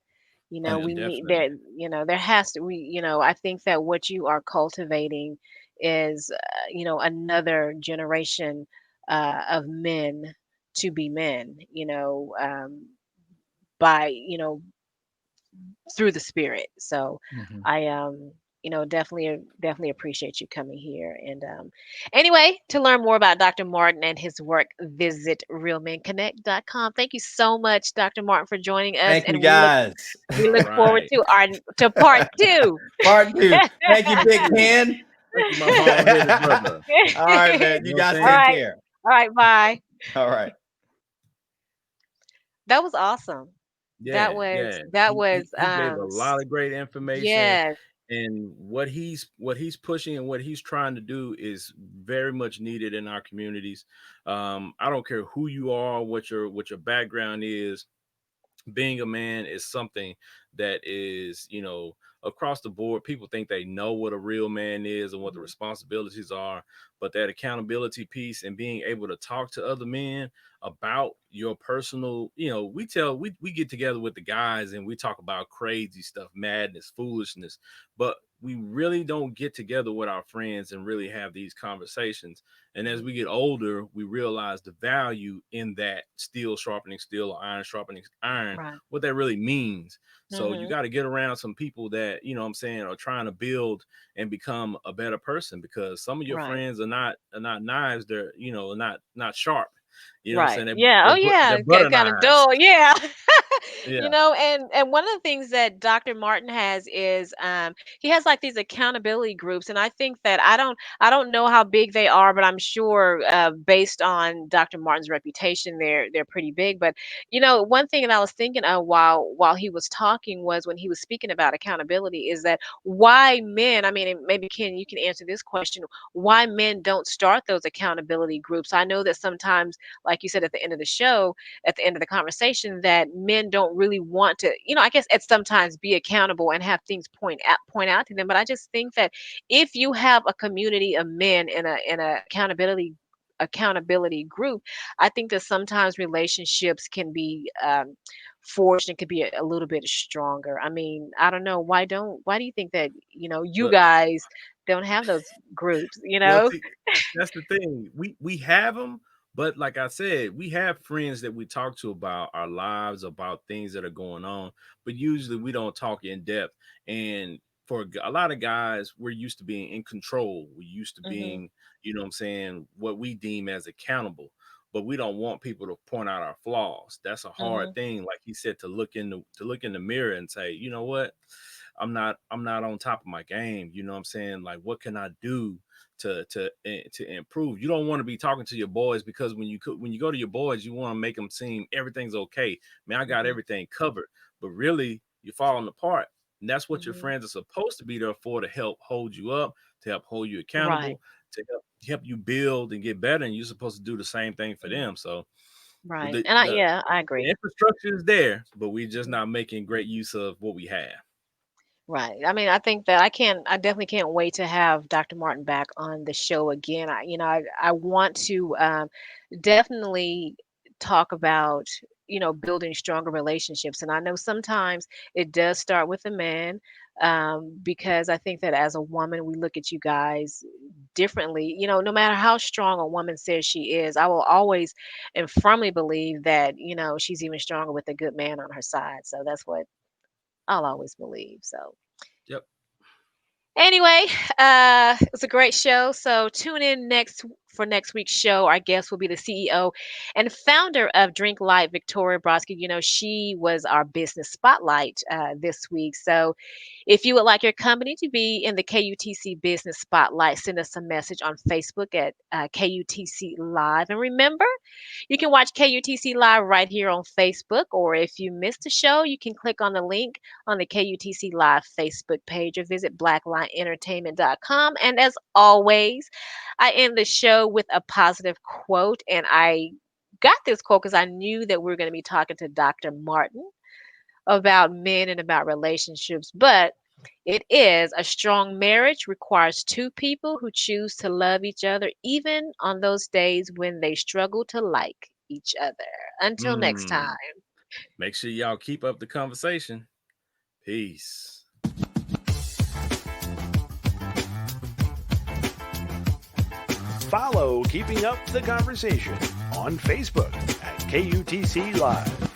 Oh, Yeah, We need definitely. there, there has to I think that what you are cultivating is another generation of men to be men, by, through the spirit. So mhm. I definitely appreciate you coming here. And anyway, to learn more about Dr. Martin and his work, visit realmenconnect.com. Thank you so much, Dr. Martin, for joining us, Thank you, and guys. we All look forward right. to our to part two. Part two. Thank you, Big Thank you. Ken. Thank you, my bald headed brother. All right, man. You You know what guys I'm All saying? take right. care. All right, bye. All right. That was awesome. That Yeah, was yeah. that He was he gave a lot of great information, yes. and what he's pushing and what he's trying to do is very much needed in our communities. I don't care who you are, what your background is. Being a man is something that is, across the board. People think they know what a real man is and what the Mhm. responsibilities are, but that accountability piece and being able to talk to other men about your personal, we get together with the guys and we talk about crazy stuff, madness, foolishness, but we really don't get together with our friends and really have these conversations. And as we get older, we realize the value in that steel sharpening steel or iron sharpening iron, Right. what that really means. So you Mhm. got to get around some people that, what I'm saying, are trying to build and become a better person, because some of your Right. friends are not knives, they're, not sharp. You know what I'm Right. saying? Yeah. Oh, They're yeah. butter Kind of knives. dull. Yeah. Yeah. And one of the things that Dr. Martin has is he has like these accountability groups, and I think that I don't know how big they are, but I'm sure based on Dr. Martin's reputation, they're pretty big. But one thing that I was thinking of while he was talking was when he was speaking about accountability is that why men, I mean, and maybe Ken, you can answer this question, why men don't start those accountability groups. I know that sometimes, like you said at the end of the show, at the end of the conversation, that men don't really want to, I guess at sometimes be accountable and have things point out to them. But I just think that if you have a community of men in a accountability group, I think that sometimes relationships can be forged and could be a little bit stronger. I mean, I don't know, why do you think that you But guys don't have those groups, well, see, that's the thing. We have them, but like I said, we have friends that we talk to about our lives, about things that are going on, but usually we don't talk in depth. And for a lot of guys, we're used to being in control. We're used to Hmm. being, what I'm saying, what we deem as accountable. But we don't want people to point out our flaws. That's a Hmm. hard thing, like he said, to look in the mirror and say, you know what? I'm not on top of my game. You know what I'm saying? Like, what can I do to improve? You don't want to be talking to your boys, because when you go to your boys, you want to make them seem everything's okay. Man, I got Hmm. everything covered, but really you're falling apart. And that's what your Hmm. friends are supposed to be there for, to help hold you up, to help hold you Right. accountable, to help you build and get better. And you're supposed to do the same thing for Mhm. them. So Right. the And the, I the agree. infrastructure is there, but we're just Mhm. not making great use of what we have. Right. I mean, I think that I definitely can't wait to have Dr. Martin back on the show again. I want to definitely talk about, building stronger relationships. And I know sometimes it does start with a man, because I think that as a woman, we look at you guys differently. No matter how strong a woman says she is, I will always and firmly believe that, she's even stronger with a good man on her side. So that's what I'll always believe. So. Yep. Anyway, it's a great show. So tune in for next week's show. Our guest will be the CEO and founder of Drink Light, Victoria Brodsky. She was our business spotlight this week. So if you would like your company to be in the KUTC business spotlight, send us a message on Facebook at KUTC Live. And remember, you can watch KUTC Live right here on Facebook, or if you missed a show, you can click on the link on the KUTC Live Facebook page or visit BLAQUELINEentertainment.com. And as always, I end the show with a positive quote. And I got this quote because I knew that we were going to be talking to Dr. Martin about men and about relationships. But it is: a strong marriage requires two people who choose to love each other, even on those days when they struggle to like each other. Until next time. Make sure y'all keep up the conversation. Peace. Follow Keeping Up the Conversation on Facebook at KUTC Live.